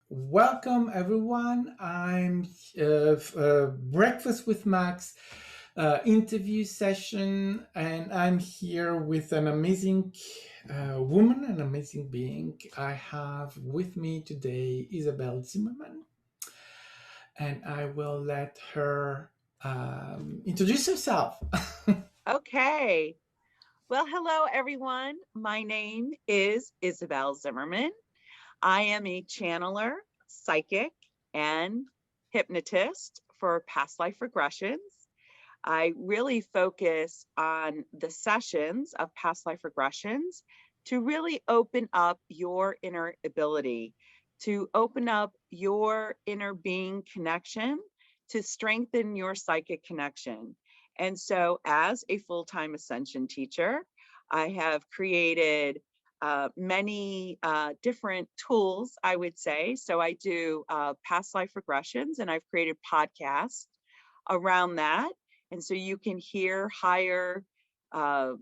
Welcome, everyone. I'm Breakfast with Max interview session, and I'm here with an amazing woman, an amazing being. I have with me today Isabelle Zimmerman, and I will let her introduce herself. Okay. Well, hello, everyone. My name is Isabelle Zimmerman. I am a channeler, psychic, and hypnotist for past life regressions. I really focus on the sessions of past life regressions to really open up your inner ability, to open up your inner being connection, to strengthen your psychic connection. And so, as a full time ascension teacher, I have created many different tools, I would say. So, I do past life regressions, and I've created podcasts around that. And so you can hear higher uh,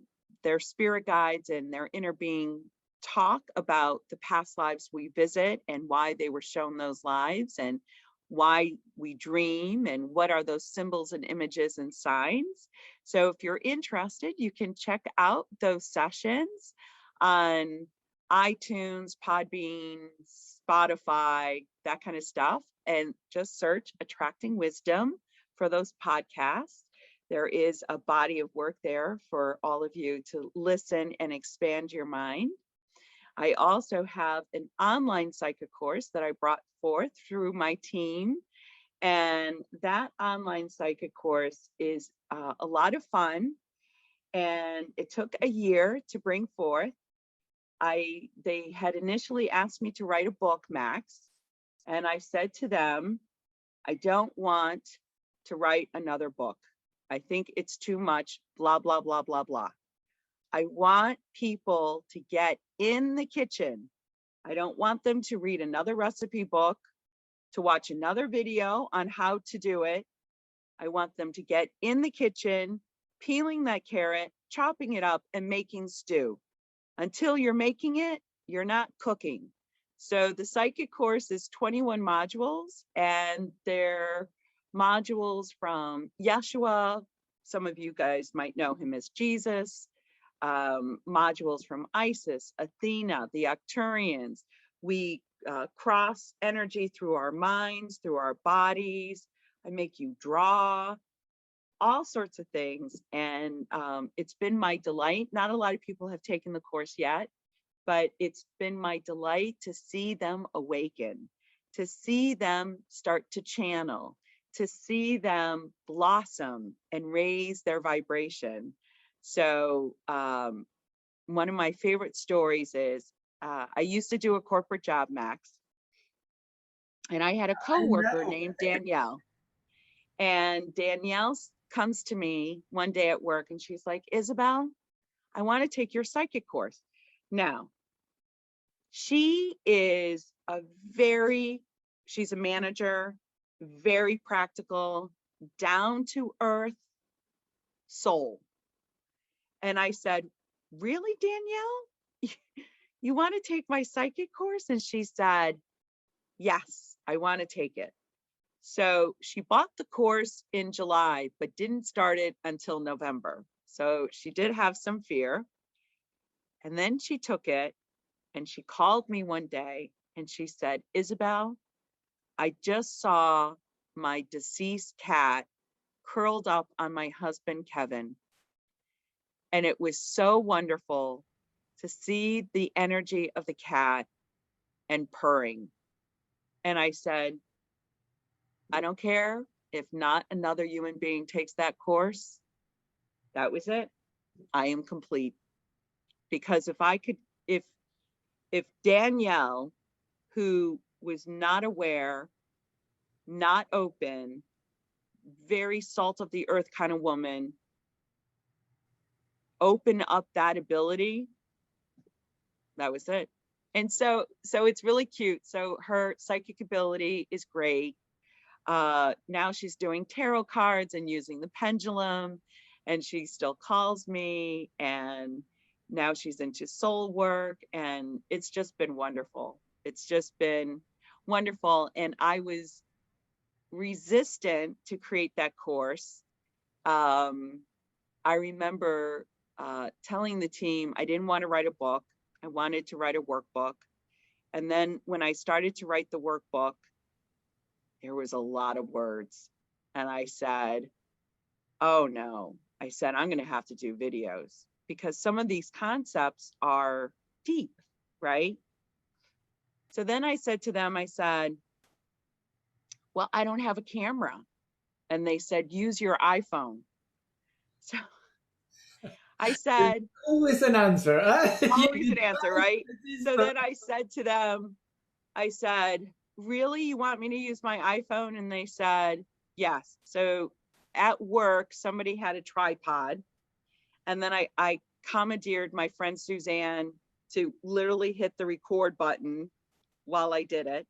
their spirit guides and their inner being talk about the past lives we visit and why they were shown those lives and why we dream and what are those symbols and images and signs. So if you're interested, you can check out those sessions on iTunes, Podbean, Spotify, that kind of stuff, and just search Attracting Wisdom for those podcasts. There is a body of work there for all of you to listen and expand your mind. I also have an online psychic course that I brought forth through my team. And that online psychic course is a lot of fun. And it took a year to bring forth. They had initially asked me to write a book, Max, and I said to them, I don't want to write another book. I think it's too much, blah, blah, blah, blah, blah. I want people to get in the kitchen. I don't want them to read another recipe book, to watch another video on how to do it. I want them to get in the kitchen, peeling that carrot, chopping it up, and making stew. Until you're making it, you're not cooking. So the psychic course is 21 modules, and they're modules from Yeshua. Some of you guys might know him as Jesus. Modules from Isis, Athena, the Arcturians. We cross energy through our minds, through our bodies. I make you draw all sorts of things. And it's been my delight. Not a lot of people have taken the course yet, but it's been my delight to see them awaken, to see them start to channel, to see them blossom and raise their vibration. So one of my favorite stories is I used to do a corporate job, Max, and I had a I coworker know. named Danielle. And Danielle comes to me one day at work and she's like, Isabelle, I want to take your psychic course. Now, she is she's a manager, very practical, down to earth soul. And I said, really, Danielle? You want to take my psychic course? And she said, yes, I want to take it. So she bought the course in July, but didn't start it until November. So she did have some fear. And then she took it and she called me one day and she said, Isabelle, I just saw my deceased cat curled up on my husband, Kevin. And it was so wonderful to see the energy of the cat and purring. And I said, I don't care if not another human being takes that course. That was it. I am complete. Because if I could, if Danielle, who was not aware, not open, very salt of the earth kind of woman, open up that ability, that was it. And so it's really cute. So her psychic ability is great. Now she's doing tarot cards and using the pendulum, and she still calls me, and now she's into soul work, and it's just been wonderful. It's just been wonderful. And I was resistant to create that course. I remember telling the team I didn't want to write a book. I wanted to write a workbook. And then when I started to write the workbook, there was a lot of words. And I said, oh no, I said, I'm going to have to do videos because some of these concepts are deep, right? So then I said to them, I said, well, I don't have a camera. And they said, use your iPhone. So I said, Always an answer. always an answer, right? So So then I said to them, I said, really, you want me to use my iPhone? And they said, yes. So at work, somebody had a tripod. And then I commandeered my friend Suzanne to literally hit the record button while I did it.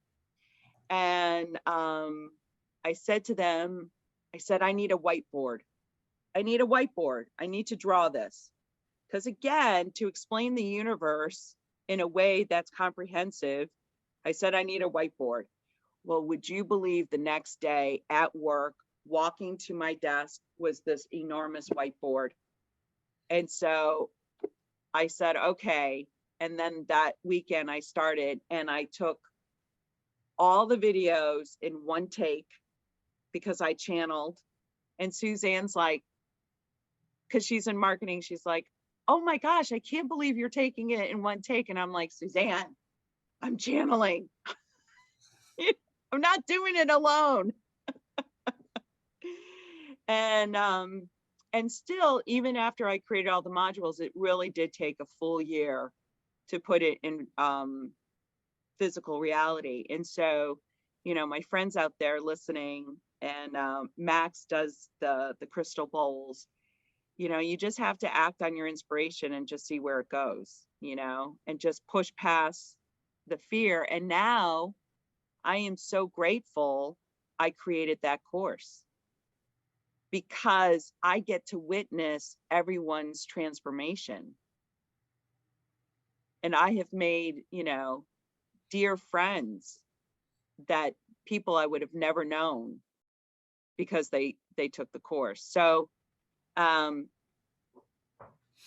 And I said to them, I said, I need a whiteboard. I need a whiteboard. I need to draw this. Because again, to explain the universe in a way that's comprehensive, I said, I need a whiteboard. Well, would you believe the next day at work, walking to my desk was this enormous whiteboard. And so I said, okay. And then that weekend I started and I took all the videos in one take because I channeled. And Suzanne's like, because she's in marketing, she's like, oh my gosh, I can't believe you're taking it in one take. And I'm like, Suzanne, I'm channeling. I'm not doing it alone. And still, even after I created all the modules, it really did take a full year to put it in physical reality. And so, you know, my friends out there listening, and Max does the crystal bowls. You know, you just have to act on your inspiration and just see where it goes, you know, and just push past the fear. And now I am so grateful I created that course because I get to witness everyone's transformation. And I have made, you know, dear friends that people I would have never known because they took the course. So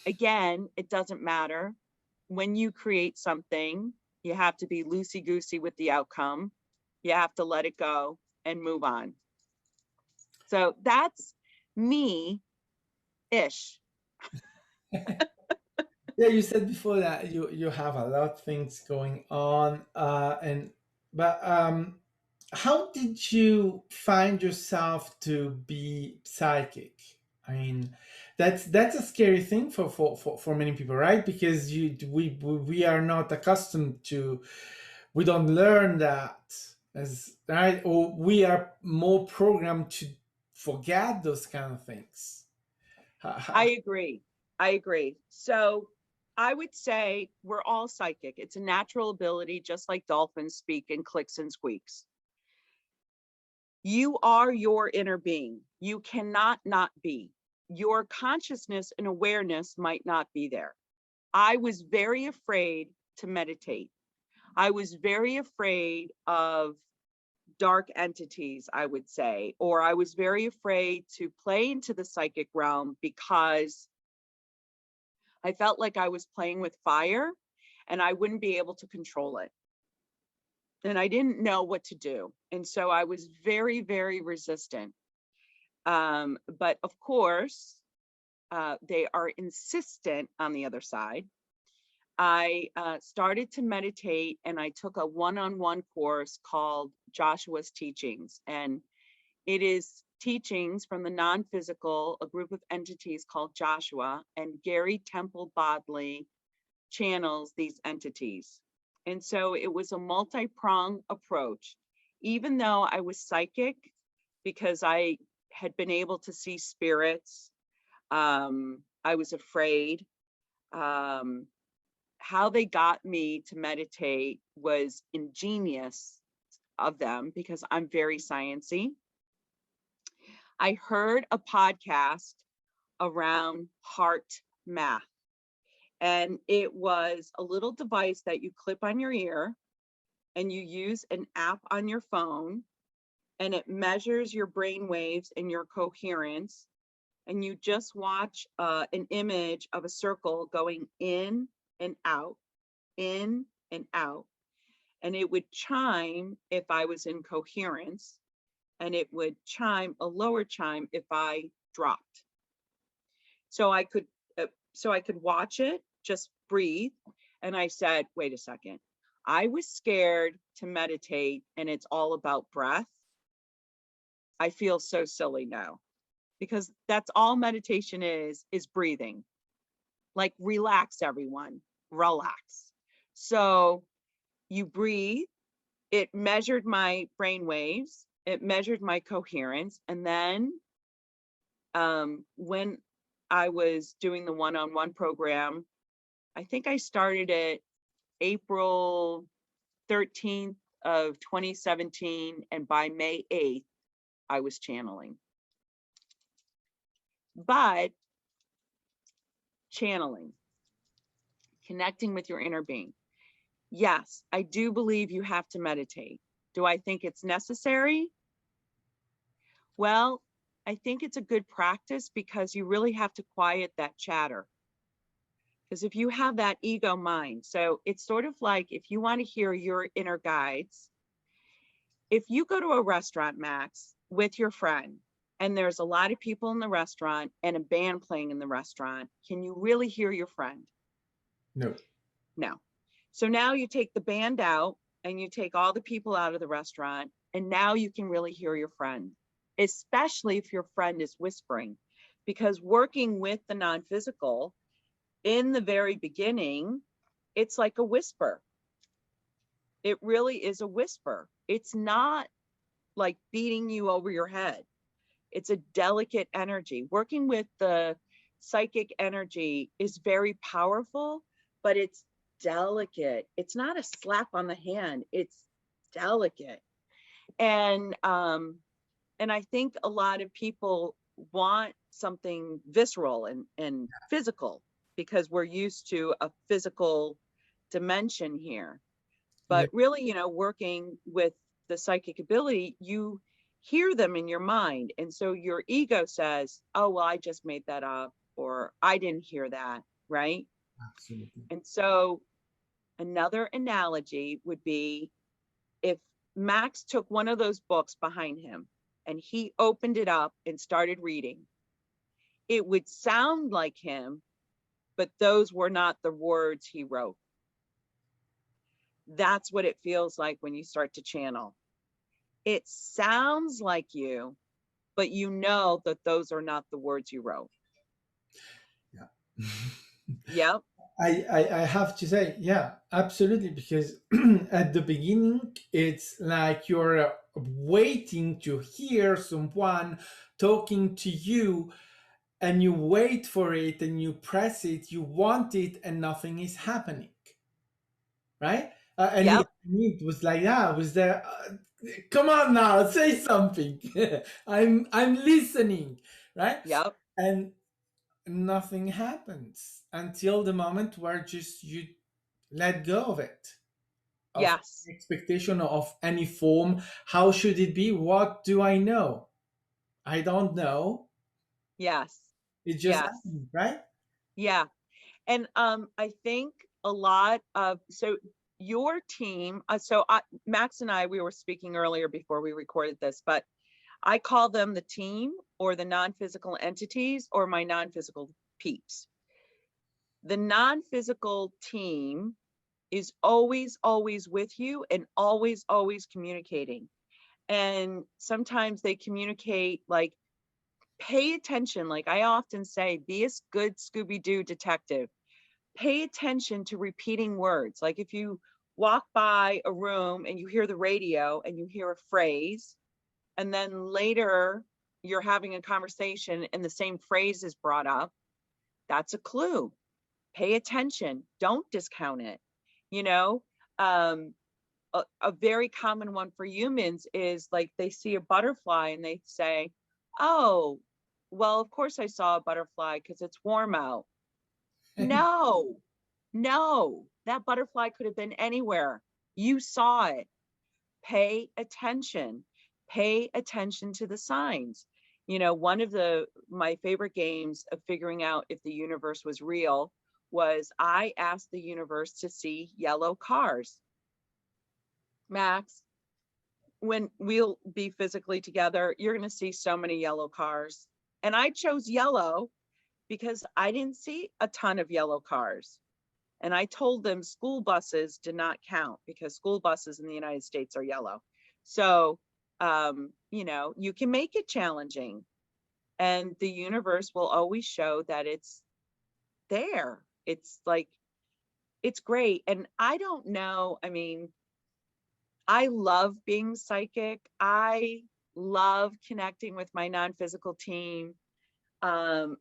again, it doesn't matter. When you create something, you have to be loosey-goosey with the outcome. You have to let it go and move on. So that's me-ish. yeah, you said before that you have a lot of things going on, but how did you find yourself to be psychic? I mean, that's a scary thing for many people, right? Because we are not accustomed to, we don't learn that as right, or we are more programmed to forget those kind of things. I agree. I agree. So I would say we're all psychic. It's a natural ability, just like dolphins speak in clicks and squeaks. You are your inner being. You cannot not be. Your consciousness and awareness might not be there. I was very afraid to meditate. I was very afraid of dark entities, I would say, or I was very afraid to play into the psychic realm because I felt like I was playing with fire and I wouldn't be able to control it. And I didn't know what to do. And so I was very, very resistant. But of course, they are insistent on the other side. I started to meditate and I took a one-on-one course called Joshua's Teachings. And it is teachings from the non-physical, a group of entities called Joshua, and Gary Temple Bodley channels these entities. And so it was a multi-pronged approach. Even though I was psychic, because I had been able to see spirits, I was afraid. How they got me to meditate was ingenious of them because I'm very sciencey. I heard a podcast around heart math, and it was a little device that you clip on your ear, and you use an app on your phone, and it measures your brain waves and your coherence, and you just watch an image of a circle going in and out, in and out, and it would chime if I was in coherence, and it would chime a lower chime if I dropped. So I could watch it, just breathe. And I said, wait a second. I was scared to meditate and it's all about breath. I feel so silly now, because that's all meditation is breathing. Like, relax, everyone, relax. So you breathe. It measured my brain waves. It measured my coherence. And then when I was doing the one-on-one program, I think I started it April 13th of 2017, and by May 8th, I was channeling. But channeling, connecting with your inner being. Yes, I do believe you have to meditate. Do I think it's necessary? Well, I think it's a good practice because you really have to quiet that chatter. Because if you have that ego mind, so it's sort of like if you want to hear your inner guides, if you go to a restaurant, Max, with your friend, and there's a lot of people in the restaurant and a band playing in the restaurant, can you really hear your friend? No. No. So now you take the band out and you take all the people out of the restaurant, and now you can really hear your friend, especially if your friend is whispering. Because working with the non-physical, in the very beginning, it's like a whisper. It really is a whisper. It's not like beating you over your head. It's a delicate energy. Working with the psychic energy is very powerful, but it's delicate. It's not a slap on the hand. It's delicate. And I think a lot of people want something visceral and physical because we're used to a physical dimension here. Yeah. But really, working with the psychic ability, you hear them in your mind. And so your ego says, oh, well, I just made that up, or I didn't hear that, right? Absolutely. And so another analogy would be if Max took one of those books behind him and he opened it up and started reading, it would sound like him, but those were not the words he wrote. That's what it feels like when you start to channel. It sounds like you, but you know that those are not the words you wrote. Yeah. Yep. I have to say, yeah, absolutely, because at the beginning, it's like you're waiting to hear someone talking to you, and you wait for it and you press it, you want it, and nothing is happening, right? And Yep. it was like, yeah, I was there. Come on now, say something. I'm listening, right? Yep. And nothing happens until the moment where just you let go of it, of Yes. expectation of any form. How should it be? What do I know? I don't know. Yes. It just Yes. happened, right? Yeah. And I think a lot of, so your team, Max and I, we were speaking earlier before we recorded this, but I call them the team or the non-physical entities or my non-physical peeps. The non-physical team is always, always with you and always, always communicating. And sometimes they communicate like, pay attention. Like I often say, be a good Scooby-Doo detective. Pay attention to repeating words. Like if you walk by a room and you hear the radio and you hear a phrase, and then later you're having a conversation and the same phrase is brought up, that's a clue. Pay attention. Don't discount it. You know, a very common one for humans is like they see a butterfly and they say, oh, well, of course I saw a butterfly because it's warm out. No, no, that butterfly could have been anywhere. You saw it. Pay attention. Pay attention to the signs. You know, one of my favorite games of figuring out if the universe was real was I asked the universe to see yellow cars. Max, when we'll be physically together, you're going to see so many yellow cars. And I chose yellow because I didn't see a ton of yellow cars. And I told them school buses did not count because school buses in the United States are yellow. So, you know, you can make it challenging, and the universe will always show that it's there. It's like, it's great. And I don't know. I mean, I love being psychic. I love connecting with my non-physical team.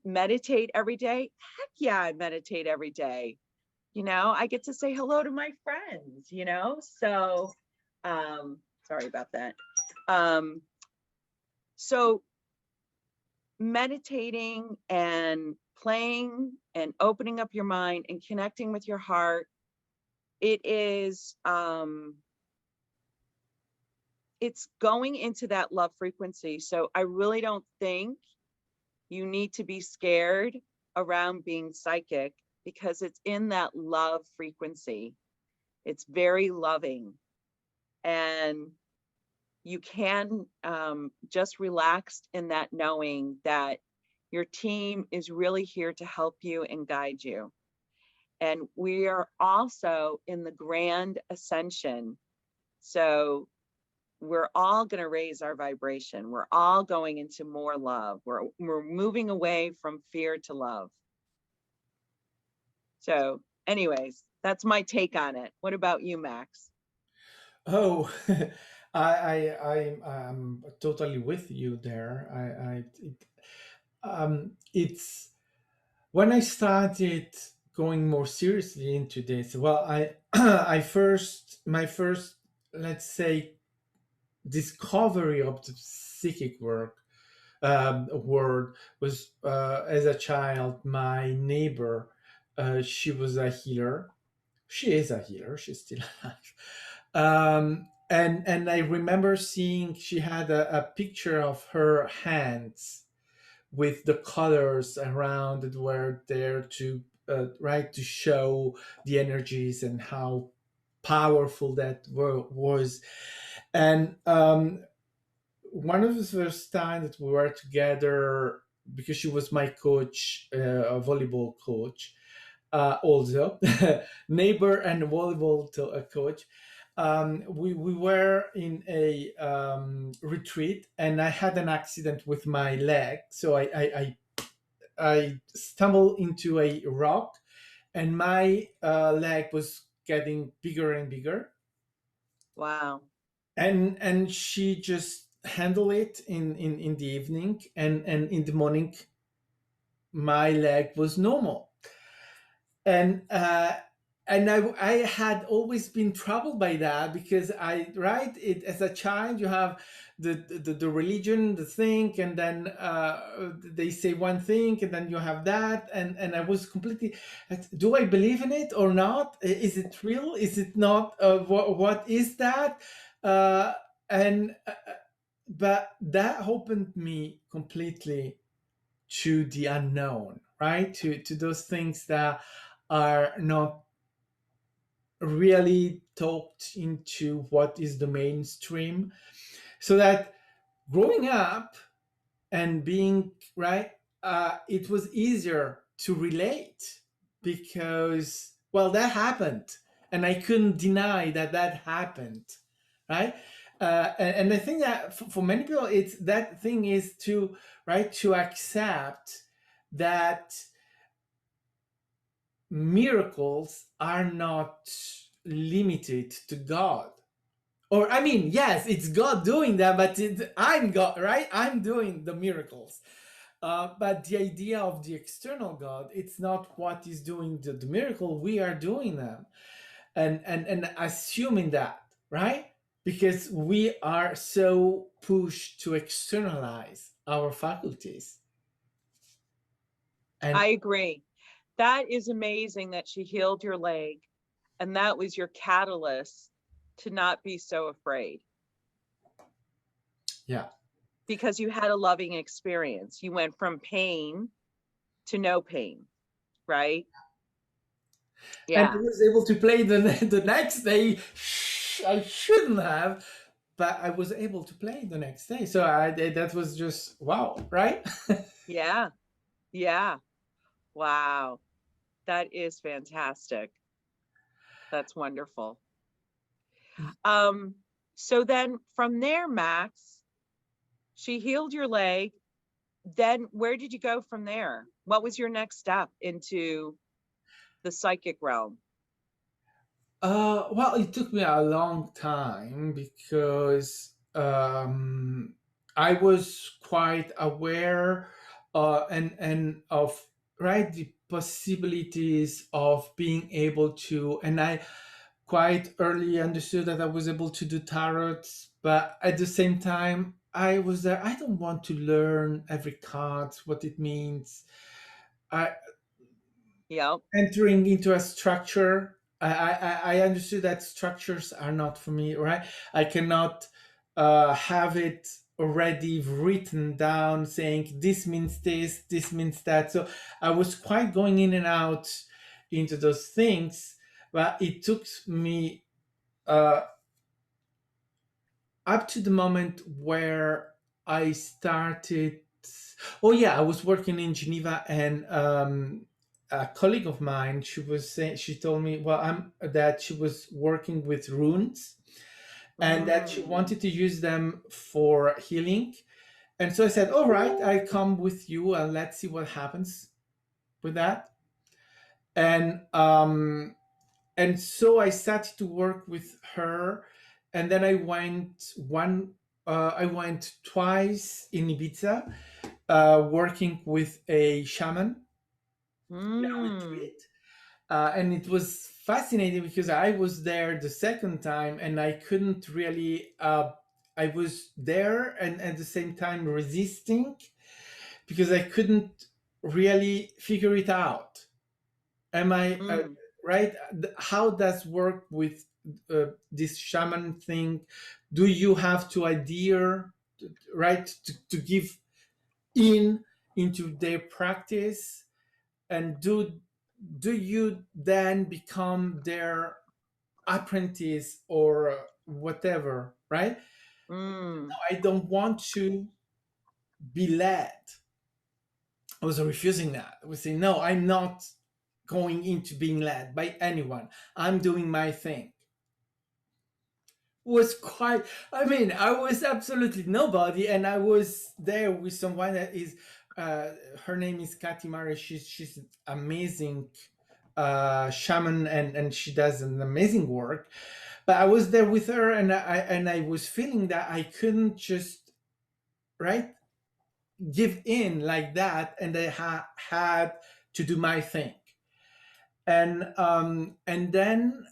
Meditate every day. Heck yeah, I meditate every day. You know, I get to say hello to my friends, you know? So, sorry about that. So meditating and playing and opening up your mind and connecting with your heart, it is, it's going into that love frequency. So I really don't think you need to be scared around being psychic because it's in that love frequency. It's very loving. And you can just relax in that knowing that your team is really here to help you and guide you. And we are also in the grand ascension. So we're all going to raise our vibration. We're all going into more love. We're moving away from fear to love. So anyways, that's my take on it. What about you, Max? Oh, I'm totally with you there. It's when I started going more seriously into this. Well, my first, let's say, discovery of the psychic word was as a child. My neighbor, she was a healer. She is a healer. She's still alive. And I remember seeing she had a picture of her hands with the colors around that were there to right to show the energies and how powerful that was. And one of the first time that we were together, because she was my coach, a volleyball coach, also neighbor and volleyball coach. We were in a retreat, and I had an accident with my leg, so I stumbled into a rock, and my leg was getting bigger and bigger, Wow. and she just handled it in the evening, and in the morning my leg was normal. And I had always been troubled by that, because I right it as a child you have the religion, the thing, and then they say one thing, and then you have that, and I was completely, do I believe in it or not? Is it real? Is it not? What is that? And But that opened me completely to the unknown, right? To those things that are not really talked into what is the mainstream. So that growing up and being right, it was easier to relate, because, well, that happened, and I couldn't deny that that happened, right? And I think that for many people, it's that thing is to right to accept that miracles are not limited to God. Or, I mean, yes, it's God doing that, but I'm God, right? I'm doing the miracles. But the idea of the external God, it's not what is doing the miracle. We are doing them, and assuming that, right? Because we are so pushed to externalize our faculties. I And agree. That is amazing that she healed your leg, and that was your catalyst to not be so afraid Yeah. because you had a loving experience. You went from pain to no pain, right? And I Yeah. was able to play the next day. I shouldn't have, but I was able to play the next day. So that was just wow, right? Yeah. Yeah. Wow. That is fantastic. That's wonderful. Um, so then from there, Max, she healed your leg. Then where did you go from there? What was your next step into the psychic realm? Well, it took me a long time because I was quite aware and of right the possibilities of being able to, and I quite early understood that I was able to do tarot, but at the same time, I was there. I don't want to learn every card, what it means. I Yep. entering into a structure. I understood that structures are not for me, right? I cannot have it already written down saying this means this means that. So I was quite going in and out into those things, but it took me uh, up to the moment where I started. Oh yeah, I was working in Geneva, and a colleague of mine, she was saying, she told me, well, I'm that she was working with runes, and that she Mm, wanted to use them for healing. And so I said, all right, I come with you, and let's see what happens with that. And so I started to work with her, and then I went twice in Ibiza, working with a shaman in a mm, retreat, and it was fascinating because I was there the second time, and I couldn't really. I was there and at the same time resisting because I couldn't really figure it out. Am I mm, right? How does work with this shaman thing? Do you have to adhere, right, to give in into their practice, and do you then become their apprentice or whatever, right? mm, I don't want to be led. I was refusing that. I was saying, no, I'm not going into being led by anyone. I'm doing my thing. Was quite, I mean, I was absolutely nobody, and I was there with someone that is her name is Kati Mari. She's amazing shaman, and she does an amazing work. But I was there with her, and I was feeling that I couldn't just right give in like that, and I had to do my thing. And then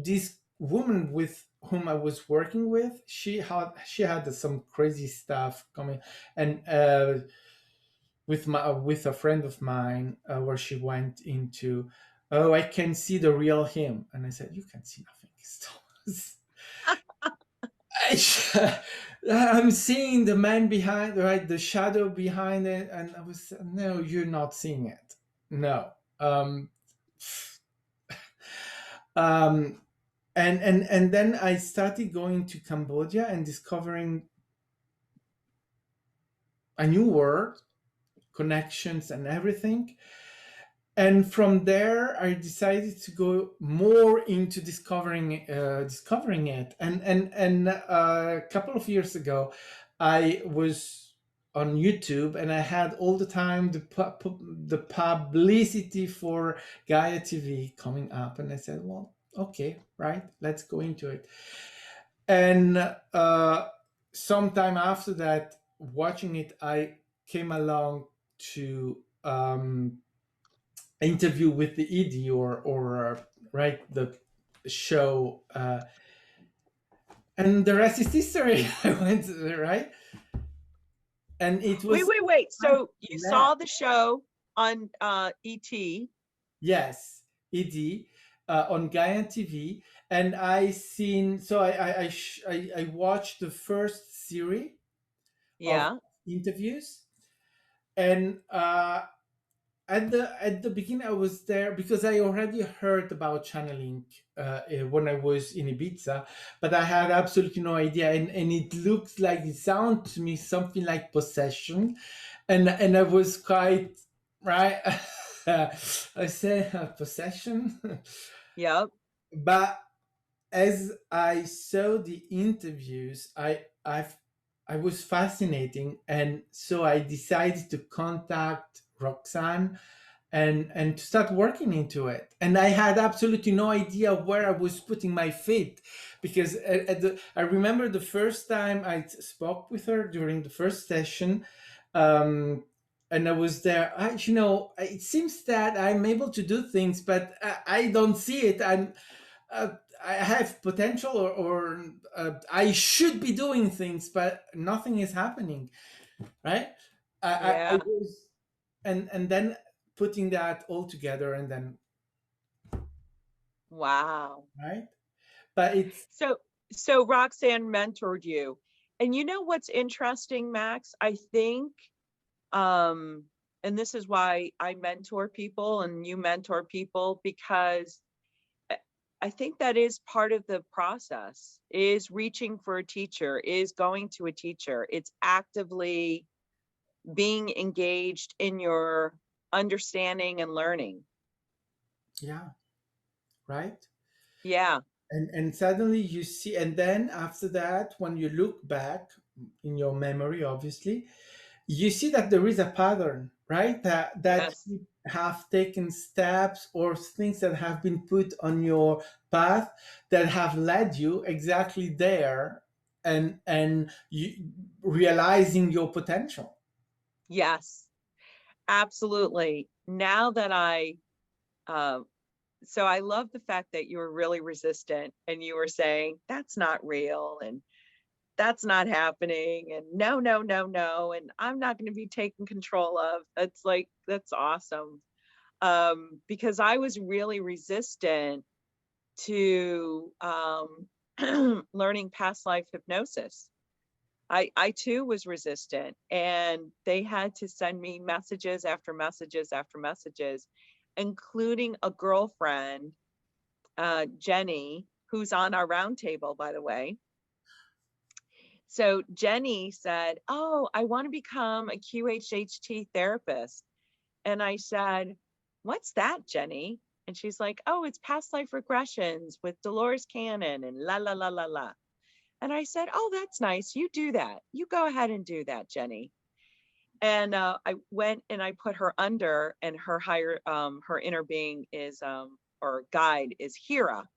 this woman with whom I was working with, she had some crazy stuff coming, and with a friend of mine, where she went into, oh, I can see the real him, and I said, you can see nothing. I'm seeing the man behind, right, the shadow behind it, and I was, no, you're not seeing it. No. Um, and then I started going to Cambodia and discovering a new world, connections and everything. And from there, I decided to go more into discovering it. And a couple of years ago, I was on YouTube, and I had all the time the publicity for Gaia TV coming up, and I said, well, okay, right, let's go into it. And sometime after that, watching it, I came along to interview with the ED, or right, the show, and the rest is history. I went right, and it wait, was wait, wait. quite So you mad. saw the show on ET. Yes, ED. on Gaia TV, and I seen so I watched the first series of Yeah. interviews, and at the beginning I was there because I already heard about channeling when I was in Ibiza, but I had absolutely no idea, and it looks like it sounds to me something like possession, and I was quite right. I said possession, Yep. but as I saw the interviews, I was fascinating, and so I decided to contact Roxanne and to start working into it. And I had absolutely no idea where I was putting my feet, because I remember the first time I spoke with her during the first session. And I was there. It seems that I'm able to do things, but I don't see it. I have potential, or I should be doing things, but nothing is happening. Right? I Yeah. was, and then putting that all together, and then Wow. right. But it's So, so Roxanne mentored you. And you know what's interesting, Max? I think, um, and this is why I mentor people and you mentor people, because I I think that is part of the process, is reaching for a teacher, is going to a teacher. It's actively being engaged in your understanding and learning. yeah, right. Yeah. And suddenly you see, and then after that, when you look back in your memory, obviously, you see that there is a pattern, right? That Yes. you have taken steps or things that have been put on your path that have led you exactly there, and you realizing your potential. Yes. Absolutely. Now that uh, so I love the fact that you were really resistant and you were saying, that's not real and that's not happening. And no, no, no, no. And I'm not going to be taken control of. That's like, that's awesome. Because I was really resistant to learning past life hypnosis. I too was resistant, and they had to send me messages after messages after messages, including a girlfriend, Jenny, who's on our roundtable, by the way. So Jenny said, "Oh, I want to become a QHHT therapist." And I said, "What's that, Jenny?" And she's like, "Oh, it's past life regressions with Dolores Cannon and la la la la la." And I said, "Oh, that's nice. You do that. You go ahead and do that, Jenny." And I went and I put her under, and her inner being is, or guide is Hira.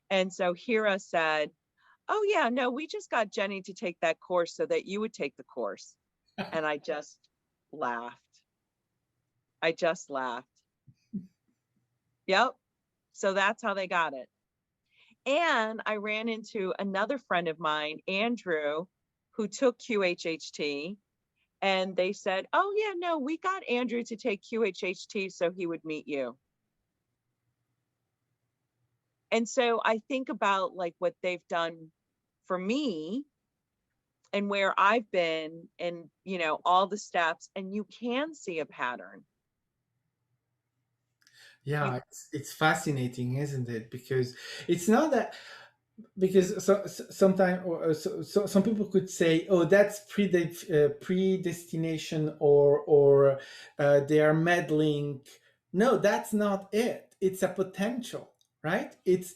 And so Hira said, "Oh, yeah, no, we just got Jenny to take that course so that you would take the course." And I just laughed. I just laughed. Yep. So that's how they got it. And I ran into another friend of mine, Andrew, who took QHHT. And they said, "Oh, yeah, no, we got Andrew to take QHHT so he would meet you." And so I think about like what they've done for me and where I've been, and, all the steps, and you can see a pattern. You, Yeah, it's fascinating, isn't it? Because it's not that, because sometimes, or some people could say, oh, that's predestination, or they are meddling. No, that's not it. It's a potential, right? It's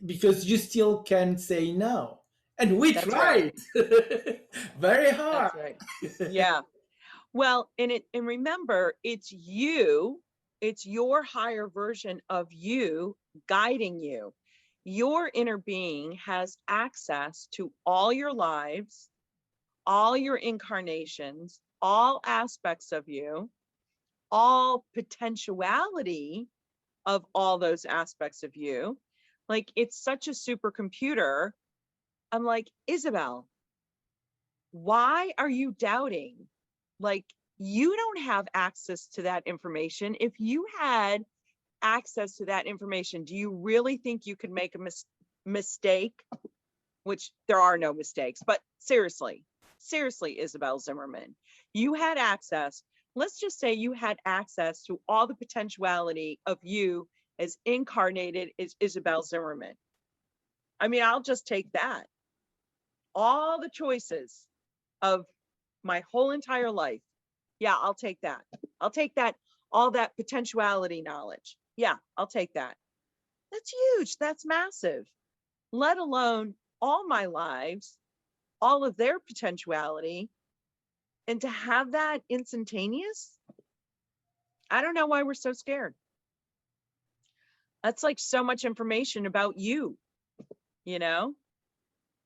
because you still can say no, and we that's right. tried very hard. That's right. Yeah. Well, and remember, it's your higher version of you guiding you. Your inner being has access to all your lives, all your incarnations, all aspects of you, all potentiality of all those aspects of you. Like, it's such a supercomputer. I'm like, Isabelle, why are you doubting? Like, you don't have access to that information. If you had access to that information, do you really think you could make a mistake? Which there are no mistakes, but seriously, Isabelle Zimmerman, you had access. Let's just say you had access to all the potentiality of you as incarnated as Isabelle Zimmerman. I mean, I'll just take that. All the choices of my whole entire life. Yeah, I'll take that. I'll take that, all that potentiality knowledge. Yeah, I'll take that. That's huge. That's massive. Let alone all my lives, all of their potentiality, and to have that instantaneous. I don't know why we're so scared. That's like so much information about you, you know?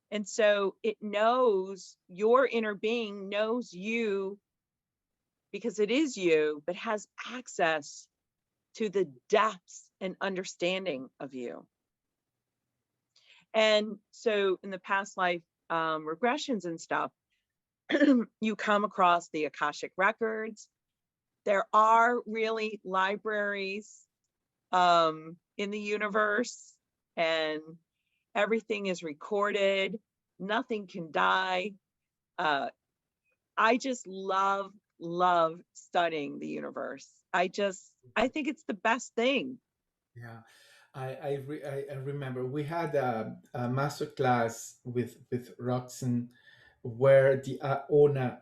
And so it knows, your inner being knows you because it is you, but has access to the depths and understanding of you. And so in the past life regressions and stuff, you come across the Akashic records. There are really libraries in the universe, and everything is recorded. Nothing can die. I just love studying the universe. I think it's the best thing. Yeah, I remember we had a master class with Roxanne where the Ona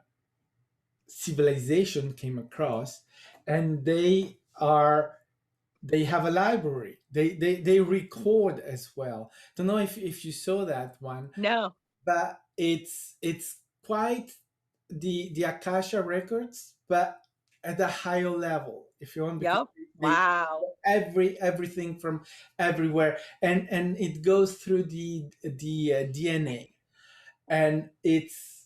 civilization came across, and they have a library. They record as well. Don't know if you saw that one, No. but it's quite the Akasha records, but at a higher level, if you want, because Yep. they Wow. everything from everywhere, and it goes through the DNA, and it's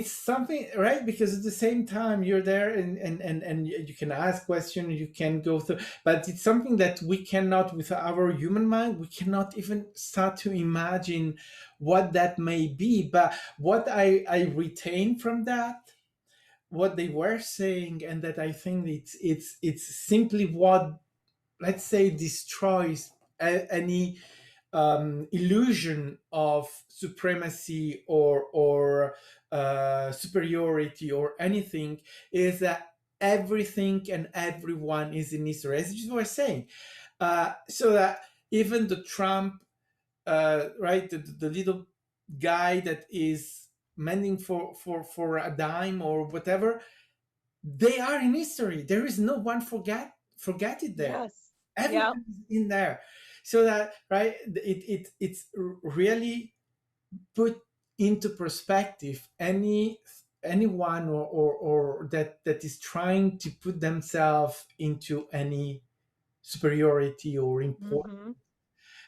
something, right? Because at the same time you're there, and you can ask questions, you can go through, but it's something that we cannot, with our human mind, we cannot even start to imagine what that may be. But what I retain from that, what they were saying, and that I think it's simply what, let's say, destroys any illusion of supremacy or superiority or anything, is that everything and everyone is in history, as you were saying. So that even the Trump, right, the little guy that is mending for a dime or whatever, they are in history. There is no one forget it there. Yes. Yep. Everyone is in there. So that, right, it's really put into perspective anyone or that is trying to put themselves into any superiority or importance Mm-hmm.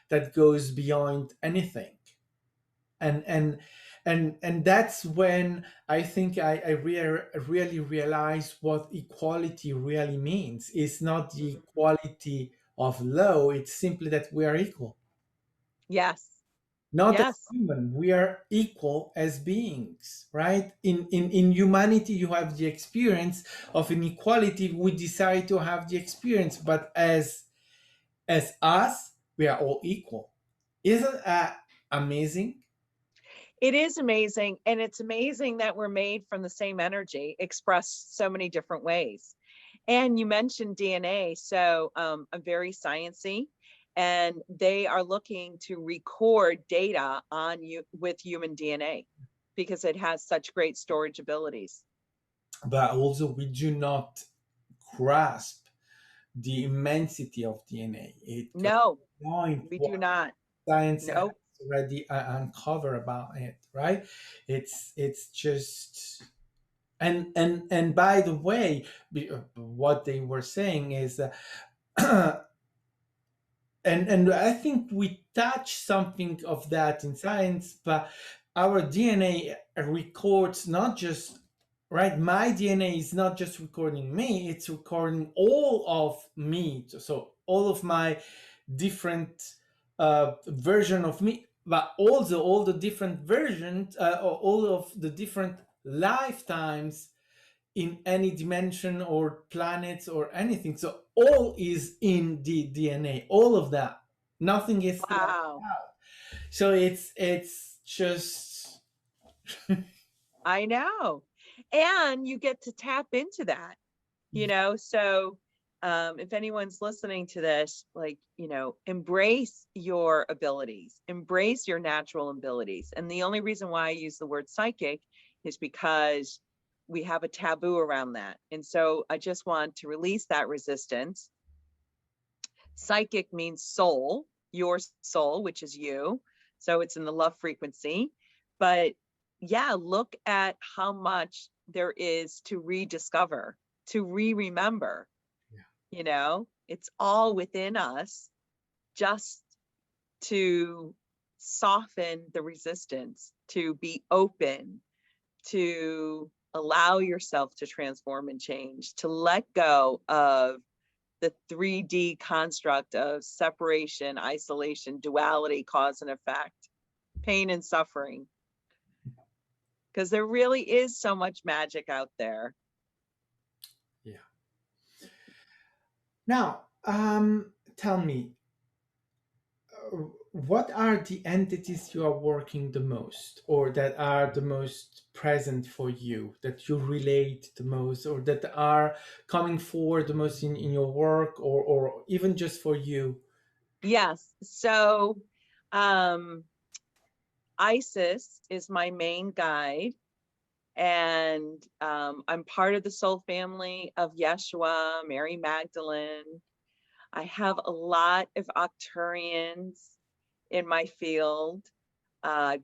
that goes beyond anything. And that's when I think I really realized what equality really means. It's not the Mm-hmm. equality of law, it's simply that we are equal. Yes. Not as Yes. human, we are equal as beings, right? In humanity, you have the experience of inequality. We decide to have the experience, but as us, we are all equal. Isn't that amazing? It is amazing. And it's amazing that we're made from the same energy, expressed so many different ways. And you mentioned DNA. So I'm very sciencey, and they are looking to record data on you with human DNA because it has such great storage abilities. But also, we do not grasp the immensity of DNA. It goes No, beyond we do what not. science has No. already uncovered about it, right? It's just, and by the way, what they were saying is that and I think we touch something of that in science, but our DNA records not just, right. My DNA is not just recording me; it's recording all of me. So all of my different version of me, but also all the different versions, or all of the different lifetimes in any dimension or planets or anything. So all is in the DNA, all of that. Nothing is left Wow. out. So it's just I know. And you get to tap into that, So if anyone's listening to this, like, embrace your abilities, embrace your natural abilities. And the only reason why I use the word psychic is because we have a taboo around that. And so I just want to release that resistance. Psychic means soul, your soul, which is you. So it's in the love frequency. But yeah, look at how much there is to rediscover, to remember. It's all within us, just to soften the resistance, to be open, to allow yourself to transform and change, to let go of the 3D construct of separation, isolation, duality, cause and effect, pain and suffering. Because there really is so much magic out there. yeah. Now, tell me, what are the entities you are working the most, or that are the most present for you, that you relate the most, or that are coming forward the most in your work, or even just for you? Yes. So Isis is my main guide. And I'm part of the soul family of Yeshua, Mary Magdalene. I have a lot of Octurians in my field. I've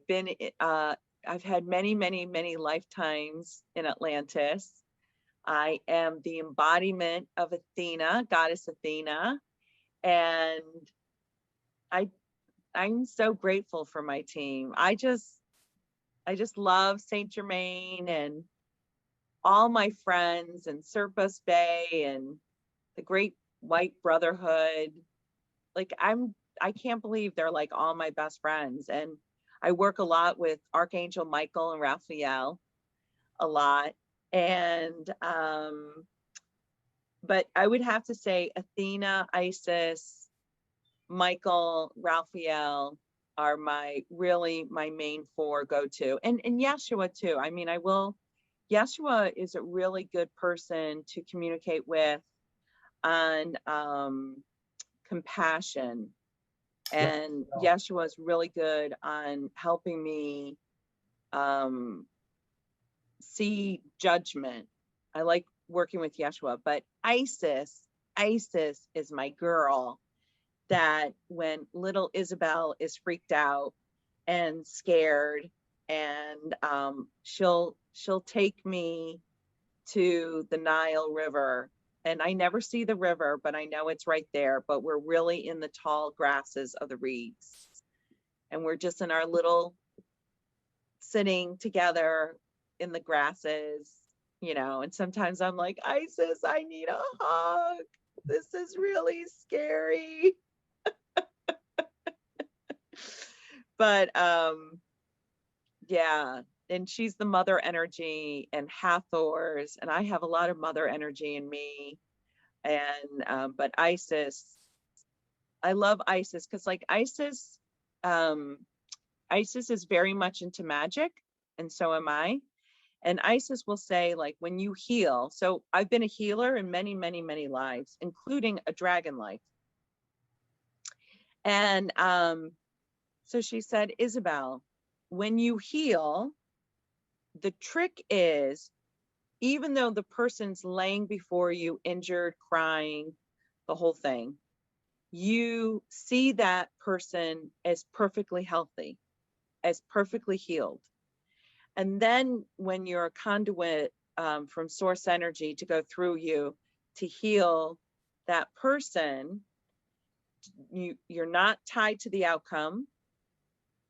had many, many, many lifetimes in Atlantis. I am the embodiment of Athena, goddess Athena, and I I'm so grateful for my team. I just love Saint Germain and all my friends and Surpas Bay and the Great White Brotherhood. Like I can't believe they're like all my best friends. And I work a lot with Archangel Michael and Raphael a lot. And but I would have to say Athena, Isis, Michael, Raphael are my main four go-to. And Yeshua too. I mean, Yeshua is a really good person to communicate with on compassion. Yeah. And Yeshua is really good on helping me see judgment. I like working with Yeshua, but Isis is my girl, that when little Isabelle is freaked out and scared, and she'll take me to the Nile River. And I never see the river, but I know it's right there. But we're really in the tall grasses of the reeds. And we're just in our little sitting together in the grasses, and sometimes I'm like, Isis, I need a hug. This is really scary. But yeah, and she's the mother energy and Hathor's, and I have a lot of mother energy in me. And but Isis, I love Isis because like um Isis is very much into magic, and so am I. And Isis will say, like, when you heal, so I've been a healer in many, many, many lives, including a dragon life. And so she said, Isabelle, when you heal, the trick is, even though the person's laying before you, injured, crying, the whole thing, you see that person as perfectly healthy, as perfectly healed. And then when you're a conduit from source energy to go through you to heal that person, you're not tied to the outcome.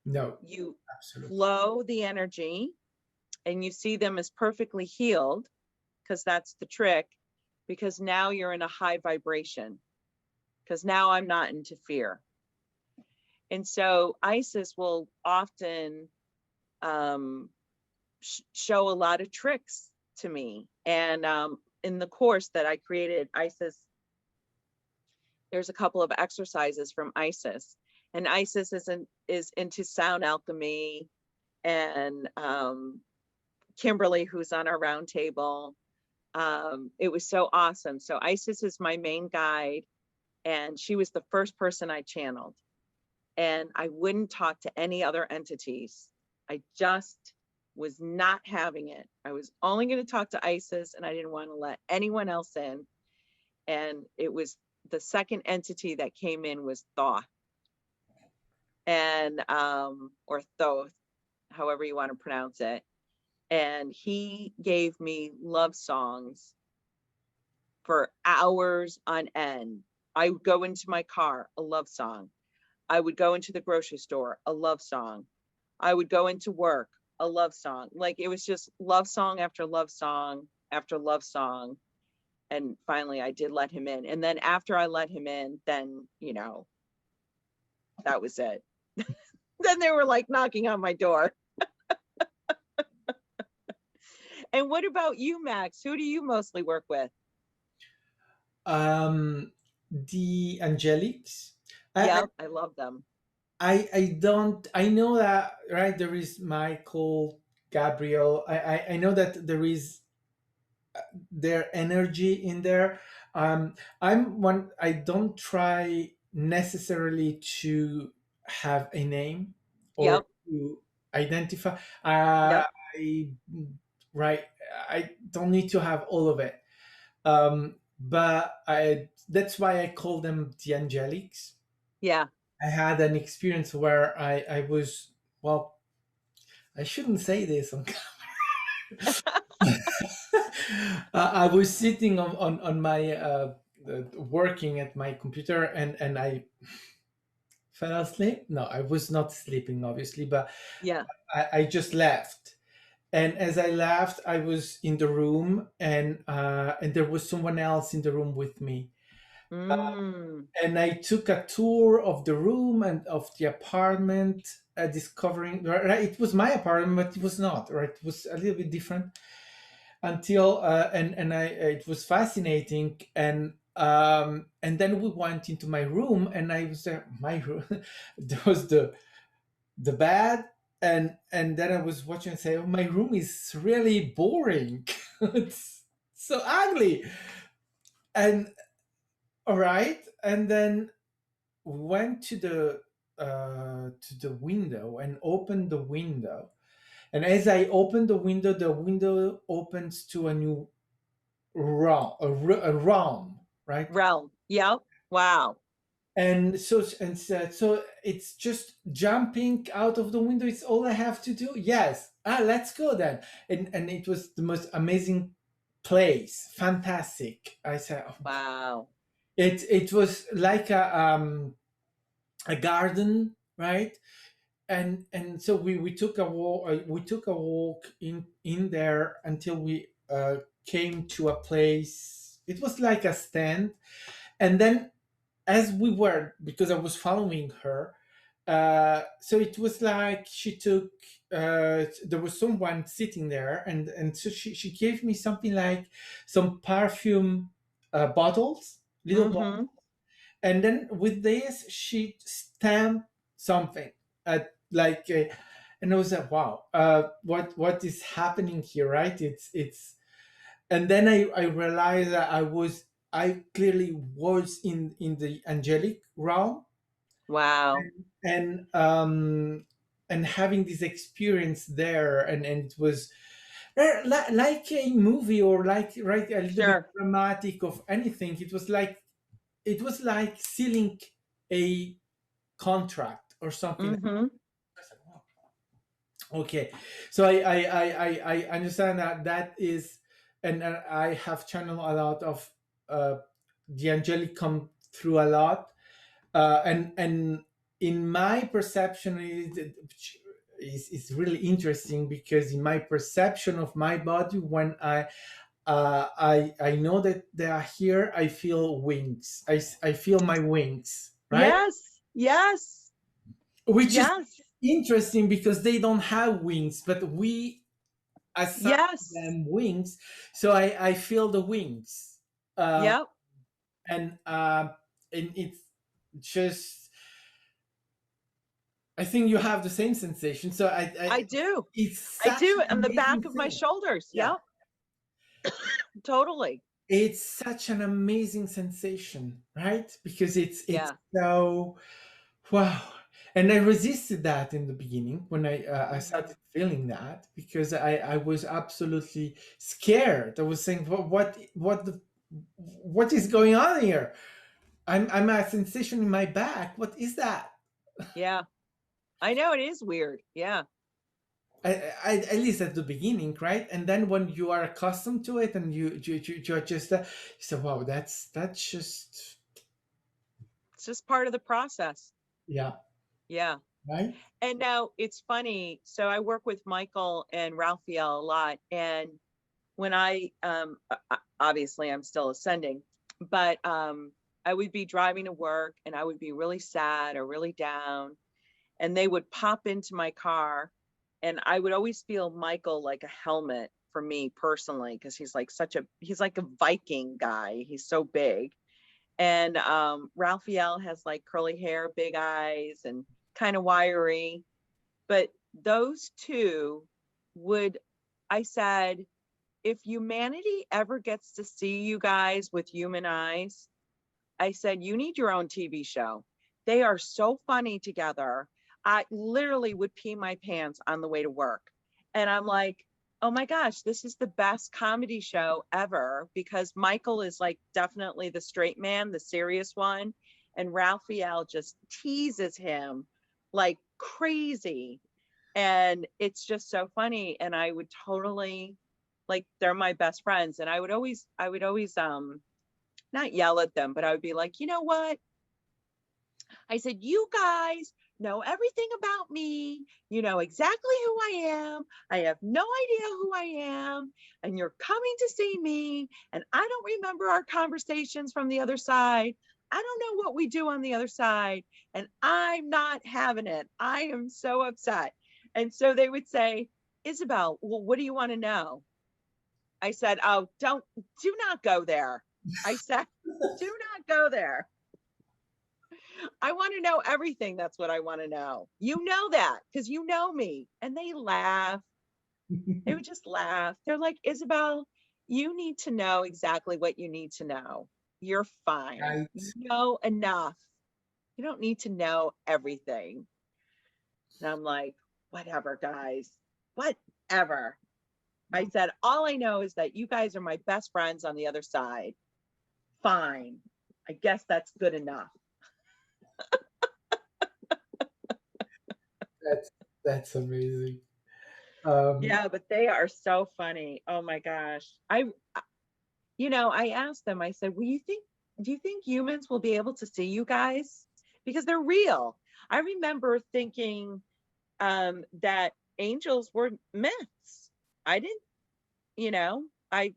No, You absolutely. flow the energy and you see them as perfectly healed, because that's the trick, because now you're in a high vibration, because now I'm not into fear. And so Isis will often show a lot of tricks to me. And in the course that I created, Isis, there's a couple of exercises from Isis, and Isis is into sound alchemy, and Kimberly, who's on our roundtable. It was so awesome. So Isis is my main guide, and she was the first person I channeled. And I wouldn't talk to any other entities. I just was not having it. I was only going to talk to Isis, and I didn't want to let anyone else in. And it was the second entity that came in was Thoth, and or Thoth, however you want to pronounce it. And he gave me love songs for hours on end. I would go into my car, a love song. I would go into the grocery store, a love song. I would go into work, a love song. Like, it was just love song after love song after love song. And finally I did let him in. And then after I let him in, then, that was it. Then they were like knocking on my door. And what about you, Max? Who do you mostly work with? The angelics. Yep, I love them. I don't. I know that, right. There is Michael, Gabriel. I know that there is their energy in there. I'm one. I don't try necessarily to have a name or Yep, to identify. yep, I right. I don't need to have all of it. But that's why I call them the angelics. yeah. I had an experience where I was, well, I shouldn't say this on I was sitting on my working at my computer, and I fell asleep. No, I was not sleeping, obviously, but Yeah. I just left. And as I left, I was in the room, and there was someone else in the room with me. Mm, And I took a tour of the room and of the apartment, discovering, right, it was my apartment, but it was not, right. It was a little bit different until and I it was fascinating, and then we went into my room, and I was there. My room, there was the bed, and then I was watching and say, oh, my room is really boring. It's so ugly. And all right, and then went to the window and opened the window. And as I opened the window opens to a new realm, a realm, right? realm. Yep. Wow. And so it's just jumping out of the window. It's all I have to do. Yes. Let's go then. And it was the most amazing place. Fantastic. I said, oh, Wow. it was like a garden, right? And so we took a walk. We took a walk in there until we came to a place. It was like a stand, and then as we were, because I was following her, so it was like she took. There was someone sitting there, and so she gave me something like some perfume bottles, little bottles, Mm-hmm. and then with this she stamped something at like and I was like, wow, what is happening here, right? It's And then I realized that I clearly was in the angelic realm, Wow. and having this experience there, and it was like a movie, or like, right, a little bit Sure. dramatic of anything. It was like sealing a contract or something. Mm-hmm. Okay, so I understand that is, and I have channeled a lot of the angelic come through a lot, and in my perception is really interesting, because in my perception of my body, when I know that they are here, I feel wings. I feel my wings, right? Yes. Yes. Which is Yes. interesting because they don't have wings, but we assign Yes. them wings, so I feel the wings, uh, Yep. and it's just, I think you have the same sensation. So I do. it's I such do. an And the back amazing of my thing. shoulders. Yeah, Yep. Totally. it's such an amazing sensation, right? Because it's Yeah. so, wow. And I resisted that in the beginning when I Hmm. started feeling that, because I was absolutely scared. I was saying, what is going on here? I'm a sensation in my back. What is that? Yeah. I know it is weird. Yeah. At least at the beginning, right? And then when you are accustomed to it, and you're just, you say, wow, that's just, It's just part of the process. yeah, Yeah. right. And now it's funny. So I work with Michael and Raphael a lot. And when obviously I'm still ascending, but I would be driving to work and I would be really sad or really down, and they would pop into my car, and I would always feel Michael like a helmet for me personally, because he's like a Viking guy. He's so big. And Raphael has like curly hair, big eyes, and kind of wiry. But those two would, I said, if humanity ever gets to see you guys with human eyes, I said, you need your own TV show. They are so funny together. I literally would pee my pants on the way to work. And I'm like, oh my gosh, this is the best comedy show ever, because Michael is like definitely the straight man, the serious one. And Raphael just teases him like crazy. And it's just so funny. And I would totally, like, they're my best friends. And I would always not yell at them, but I would be like, you know what? I said, you guys know everything about me. You know exactly who I am. I have no idea who I am. And you're coming to see me. And I don't remember our conversations from the other side. I don't know what we do on the other side. And I'm not having it. I am so upset. And so they would say, Isabelle, well, what do you want to know? I said, oh, do not go there. I said, do not go there. I want to know everything. That's what I want to know. You know that because you know me. And they laugh. They would just laugh. They're like, Isabelle, you need to know exactly what you need to know. You're fine. Right. You know enough. You don't need to know everything. And I'm like, whatever, guys, whatever. I said, all I know is that you guys are my best friends on the other side. Fine. I guess that's good enough. That's that's amazing. Yeah, but they are so funny. Oh my gosh. I asked them, I said, do you think humans will be able to see you guys? Because they're real. I remember thinking that angels were myths. I didn't, you know, I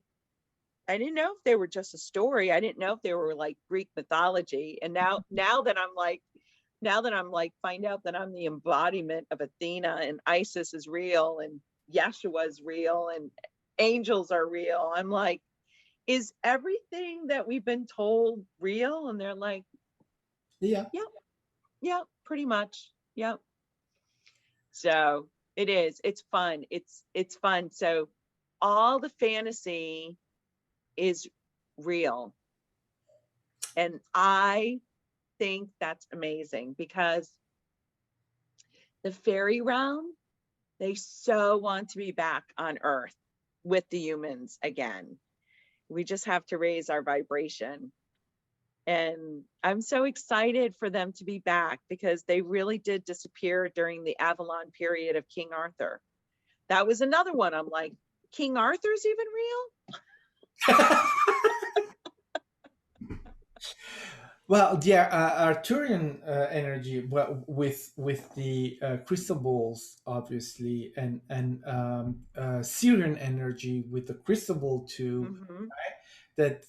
didn't know if they were just a story. I didn't know if they were like Greek mythology. And now that I'm like, find out that I'm the embodiment of Athena, and Isis is real, and Yeshua is real, and angels are real. I'm like, is everything that we've been told real? And they're like, Yeah, yep, yep, pretty much. Yep. So it is. It's fun. It's fun. So all the fantasy is real. And I think that's amazing, because the fairy realm, they so want to be back on Earth with the humans again. We just have to raise our vibration. And I'm so excited for them to be back, because they really did disappear during the Avalon period of King Arthur. That was another one. I'm like, King Arthur's even real? well, yeah, Arcturian energy, well, with the crystal balls, obviously, and Syrian energy with the crystal ball too. Mm-hmm. That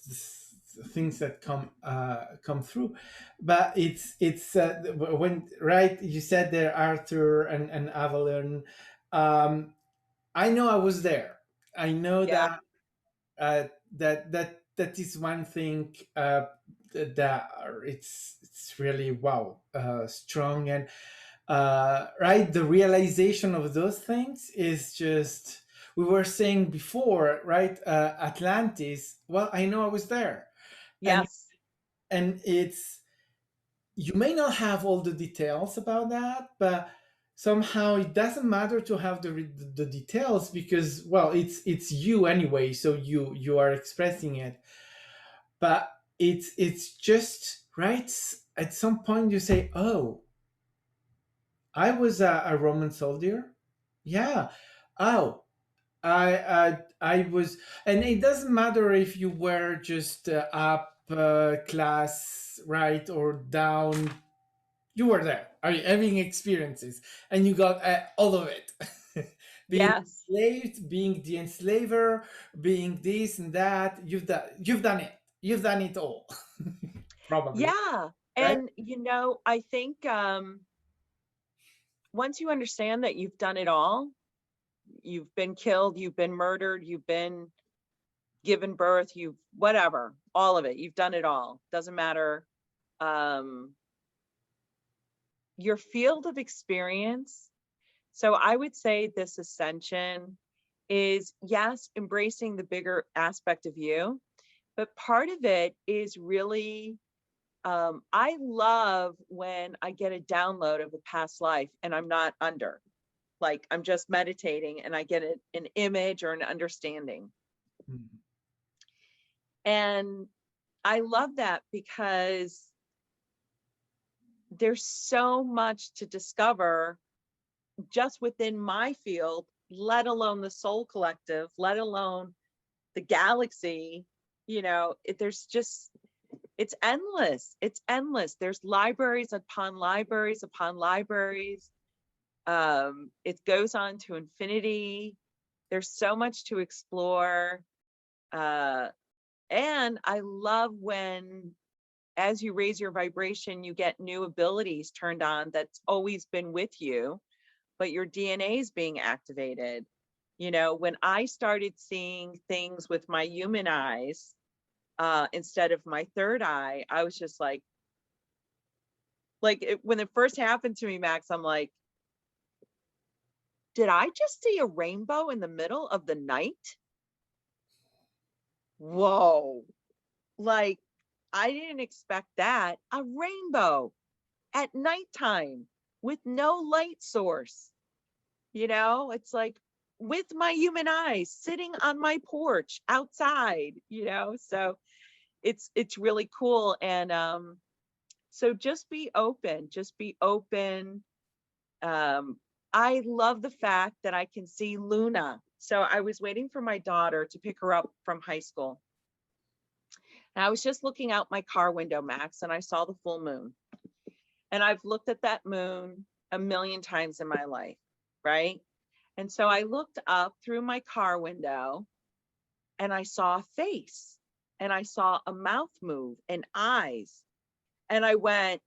things that come through, but it's when, right, you said there Arthur and Avalon. I know I was there. I know Yeah. that that is one thing that it's really wow strong, and right, the realization of those things is just, we were saying before, right, Atlantis. Well, I know I was there, and Yes. it's, you may not have all the details about that, but somehow it doesn't matter to have the details, because well, it's you anyway, so you are expressing it. But it's just right, at some point you say, oh, I was a Roman soldier. Yeah. Oh, I was, and it doesn't matter if you were just up class, right, or down. You were there. Are you having experiences, and you got all of it? Being Yes. enslaved, being the enslaver, being this and that. You've done it. You've done it all, probably, Yeah. right? And I think once you understand that you've done it all, you've been killed, you've been murdered, you've been given birth, you've whatever, all of it, you've done it all. Doesn't matter. Um, your field of experience. So I would say this ascension is, yes, embracing the bigger aspect of you, but part of it is really, I love when I get a download of a past life and I'm not under, like I'm just meditating and I get an image or an understanding. Mm. And I love that because there's so much to discover just within my field, let alone the soul collective, let alone the galaxy. There's just, it's endless. It's endless. There's libraries upon libraries upon libraries. It goes on to infinity. There's so much to explore. Uh, and I love when, as you raise your vibration, you get new abilities turned on that's always been with you, but your DNA is being activated. When I started seeing things with my human eyes, instead of my third eye, I was just when it first happened to me, Max, I'm like, did I just see a rainbow in the middle of the night? Whoa. Like, I didn't expect that. A rainbow at nighttime with no light source. It's like with my human eyes sitting on my porch outside, so it's really cool. And so just be open. I love the fact that I can see Luna. So I was waiting for my daughter to pick her up from high school, and I was just looking out my car window, Max, and I saw the full moon. And I've looked at that moon a million times in my life, right? And so I looked up through my car window and I saw a face and I saw a mouth move and eyes. And I went,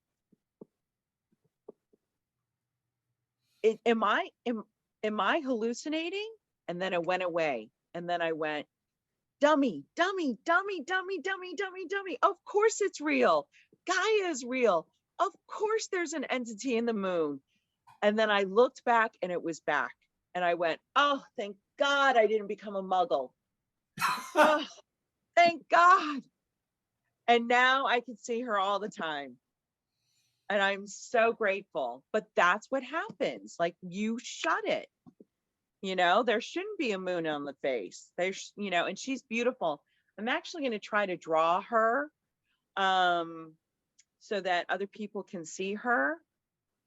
am I hallucinating? And then it went away. And then I went, dummy, dummy, dummy, dummy, dummy, dummy, dummy. Of course it's real. Gaia is real. Of course there's an entity in the moon. And then I looked back and it was back. And I went, oh, thank God I didn't become a muggle. Oh, thank God. And now I can see her all the time. And I'm so grateful. But that's what happens. Like, you shut it. There shouldn't be a moon on the face. And she's beautiful. I'm actually going to try to draw her, so that other people can see her.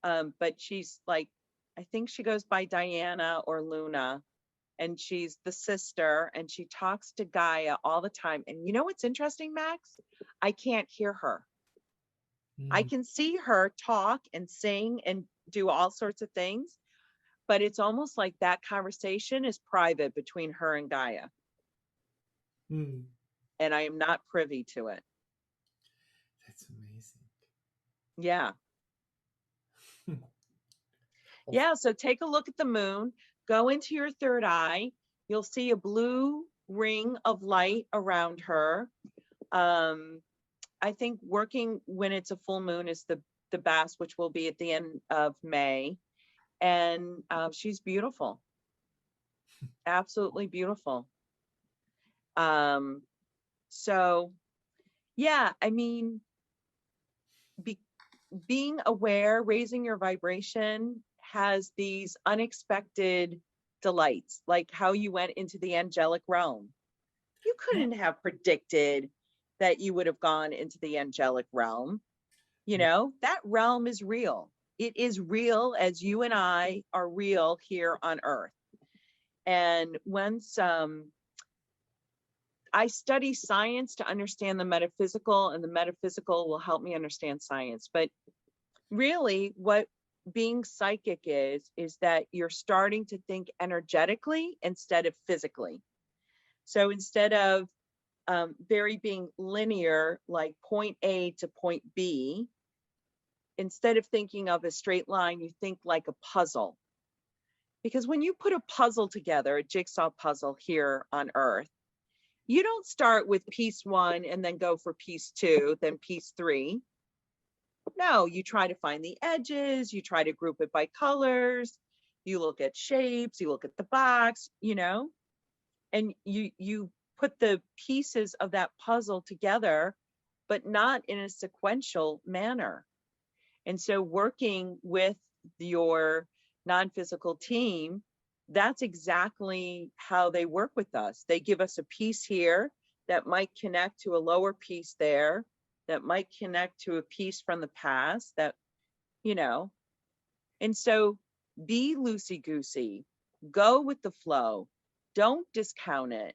But she's like, I think she goes by Diana or Luna, and she's the sister, and she talks to Gaia all the time. And you know what's interesting, Max? I can't hear her. I Mm. can see her talk and sing and do all sorts of things, but it's almost like that conversation is private between her and Gaia. Mm. And I am not privy to it. That's amazing. Yeah. Of Yeah. So take a look at the moon, go into your third eye, You'll see a blue ring of light around her. I think working when it's a full moon is the best, which will be at the end of May. And she's beautiful, absolutely beautiful. Um, so yeah, I mean, being aware, raising your vibration has these unexpected delights, like how you went into the angelic realm. You couldn't have predicted that you would have gone into the angelic realm. You know, that realm is real. It is real as you and I are real here on earth. And once I study science to understand the metaphysical, and the metaphysical will help me understand science. But really, what being psychic is that you're starting to think energetically instead of physically. So instead of very being linear, like point A to point B, instead of thinking of a straight line, you think like a puzzle. Because when you put a puzzle together, a jigsaw puzzle here on Earth, you don't start with piece 1 and then go for piece 2, then piece 3. No, you try to find the edges, you try to group it by colors, you look at shapes, you look at the box, you know, and you put the pieces of that puzzle together, but not in a sequential manner. And so working with your non-physical team, that's exactly how they work with us. They give us a piece here that might connect to a lower piece there, that might connect to a piece from the past, that, you know, and so be loosey-goosey, go with the flow, don't discount it,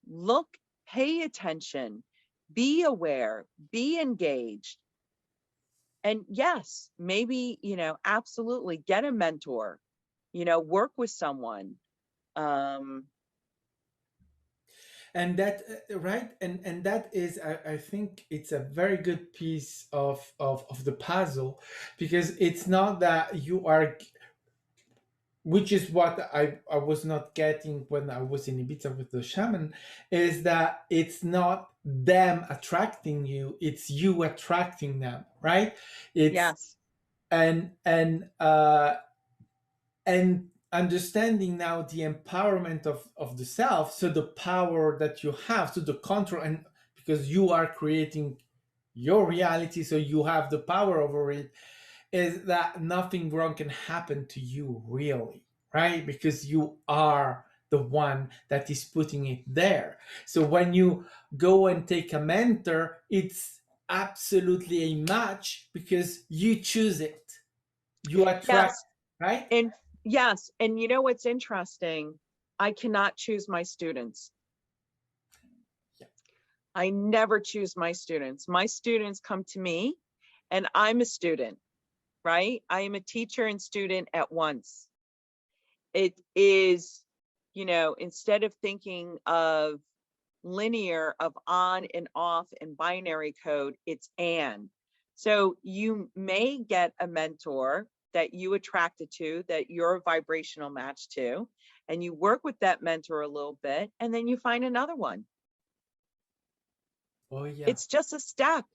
look, pay attention, be aware, be engaged. And yes, maybe, you know, absolutely get a mentor, you know, work with someone. Um, And that right, and that is, I think it's a very good piece of the puzzle, because it's not that you are, which is what I was not getting when I was in Ibiza with the shaman, is that it's not them attracting you, it's you attracting them, right? It's yes, and understanding now the empowerment of the self, so the power that you have, so the control, and because you are creating your reality, so you have the power over it, is that nothing wrong can happen to you, really, right? Because you are the one that is putting it there. So when you go and take a mentor, it's absolutely a match, because you choose it, you attract, yes, right? and yes. And you know what's interesting? I cannot choose my students. Yeah. I never choose my students. My students come to me, and I'm a student, right? I am a teacher and student at once. It is, you know, instead of thinking of linear, of on and off and binary code, it's and. So you may get a mentor that you attracted to, that you're a vibrational match to, and you work with that mentor a little bit, and then you find another one. Oh yeah. It's just a step.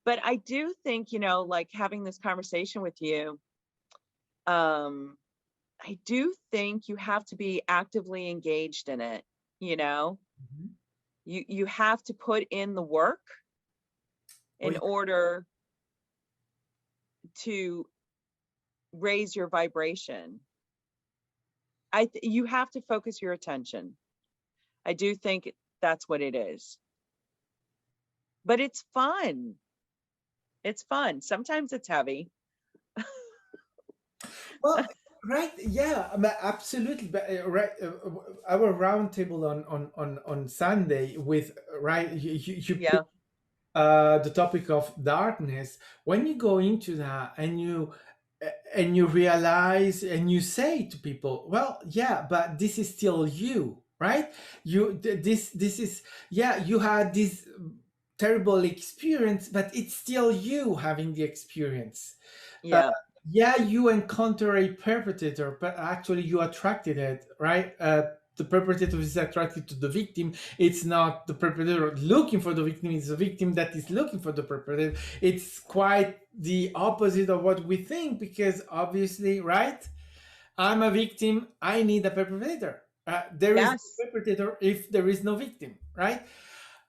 But I do think, you know, like having this conversation with you, um, I do think you have to be actively engaged in it, you know? Mhm. You have to put in the work Oh in yeah. order to raise your vibration. You have to focus your attention. I do think that's what it is. But it's fun. It's fun. Sometimes it's heavy. Well, right, yeah, absolutely. But right, our roundtable on Sunday with, right, you put Yeah. the topic of darkness. When you go into that, and you realize, and you say to people, well, yeah, but this is still you, right? This is, yeah, you had this terrible experience, but it's still you having the experience. Yeah. yeah, you encounter a perpetrator, but actually you attracted it, right? The perpetrator is attracted to the victim. It's not the perpetrator looking for the victim, it's the victim that is looking for the perpetrator. It's quite the opposite of what we think, because obviously, right? I'm a victim, I need a perpetrator. There is Yes. no perpetrator if there is no victim, right?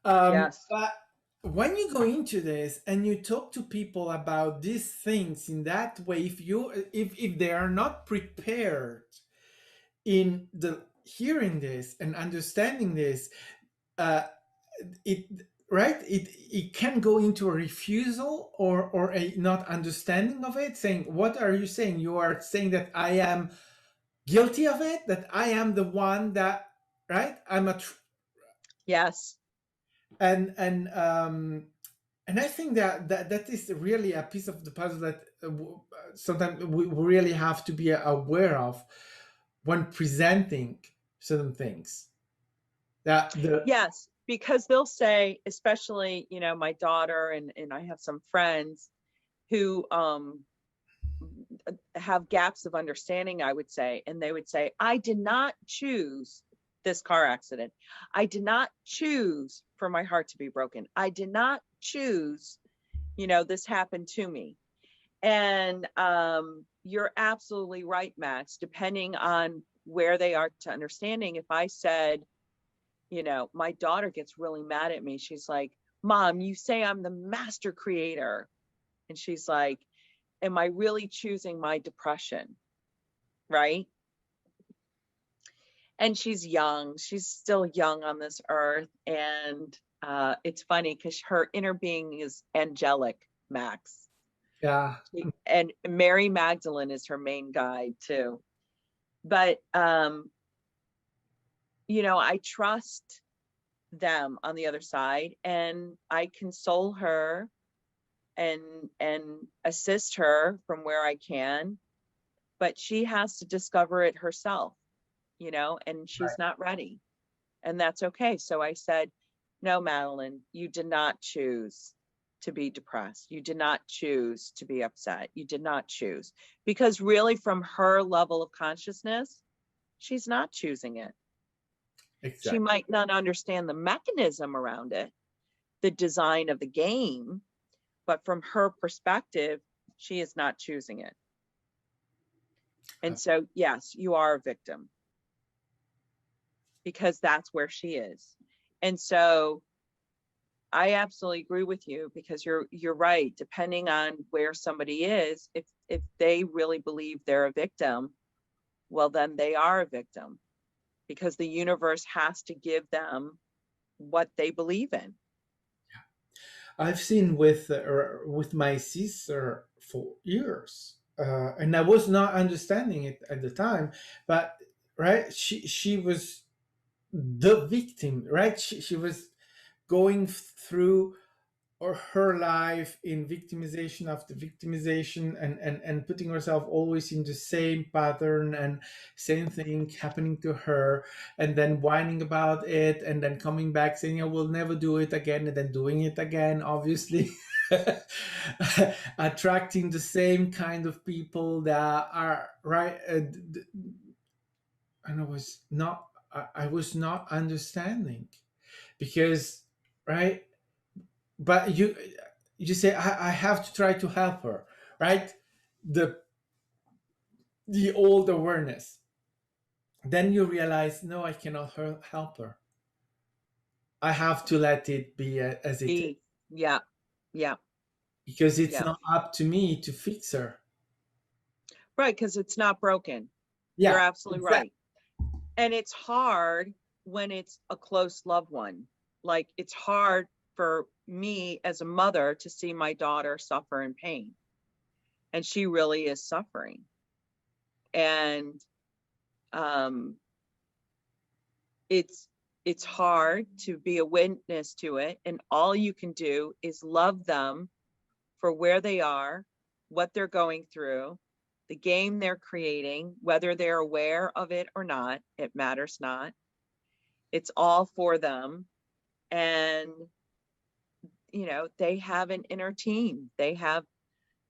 Yes. But when you go into this and you talk to people about these things in that way, if they are not prepared in the hearing this and understanding this, uh, it right it can go into a refusal or a not understanding of it, saying, what are you saying? You are saying that I am guilty of it, that I am the one that, right, I'm a Yes. and and I think that is really a piece of the puzzle that sometimes we really have to be aware of when presenting certain things. That the Yes. Because they'll say, especially, my daughter and I have some friends who have gaps of understanding, I would say, and they would say, I did not choose this car accident. I did not choose for my heart to be broken. I did not choose, this happened to me. And you're absolutely right, Max. Depending on where they are to understanding, if I said, my daughter gets really mad at me, she's like, Mom, you say I'm the master creator. And she's like, am I really choosing my depression? Right. And she's young. She's still young on this earth. And it's funny because her inner being is angelic, Max. yeah, And Mary Magdalene is her main guide too. But I trust them on the other side, and I console her and assist her from where I can, but she has to discover it herself, and she's not ready, and that's okay. So I said, no, Madeline, you did not choose to be depressed. You did not choose to be upset. You did not choose, because really from her level of consciousness, she's not choosing it. She exactly. might not understand the mechanism around it, the design of the game, but from her perspective, she is not choosing it. And so, yes, you are a victim because that's where she is. And so I absolutely agree with you, because you're right. Depending on where somebody is, if they really believe they're a victim, well, then they are a victim, because the universe has to give them what they believe in. I've seen with my sister for years, and I was not understanding it at the time. But right, she was the victim, right? She was going through or her life in victimization after victimization, and putting herself always in the same pattern and same thing happening to her, and then whining about it, and then coming back saying, I will never do it again, and then doing it again, obviously. Attracting the same kind of people that are right, and I was not understanding, because right, but you say, I have to try to help her, right? the the old awareness, then you realize, no, I cannot help her. I have to let it be as it is, Yeah, yeah, because it's yeah. not up to me to fix her. Right, because it's not broken. You're Yeah, absolutely exactly. right. And it's hard when it's a close loved one. Like, it's hard for me as a mother to see my daughter suffer in pain, and she really is suffering. And um it's hard to be a witness to it, and all you can do is love them for where they are, what they're going through, the game they're creating, whether they're aware of it or not, it matters not. It's all for them. And, they have an inner team, they have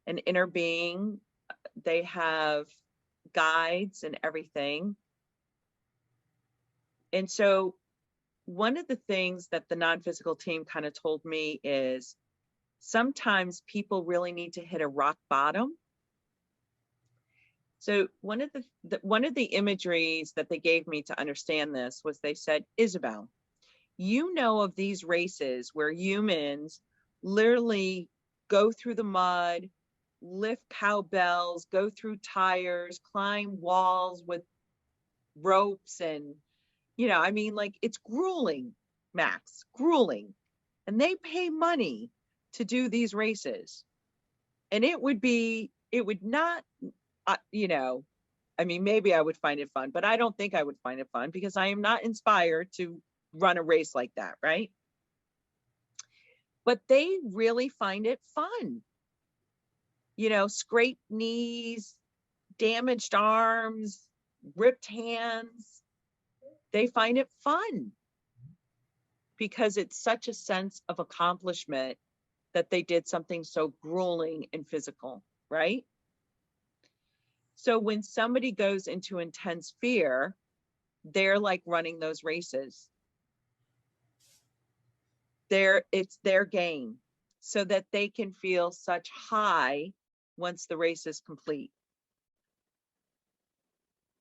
an inner being, they have guides and everything. And so one of the things that the non-physical team kind of told me is sometimes people really need to hit a rock bottom. So one of the imageries that they gave me to understand this was, they said, Isabelle, you know of these races where humans literally go through the mud, lift cowbells, go through tires, climb walls with ropes, and I mean, like, it's grueling, Max, grueling. And they pay money to do these races. And it would not, I mean, maybe I would find it fun, but I don't think I would find it fun because I am not inspired to run a race like that, right? But they really find it fun. Scraped knees, damaged arms, ripped hands. They find it fun because it's such a sense of accomplishment that they did something so grueling and physical, right? So when somebody goes into intense fear, they're like running those races. It's their game so that they can feel such high once the race is complete.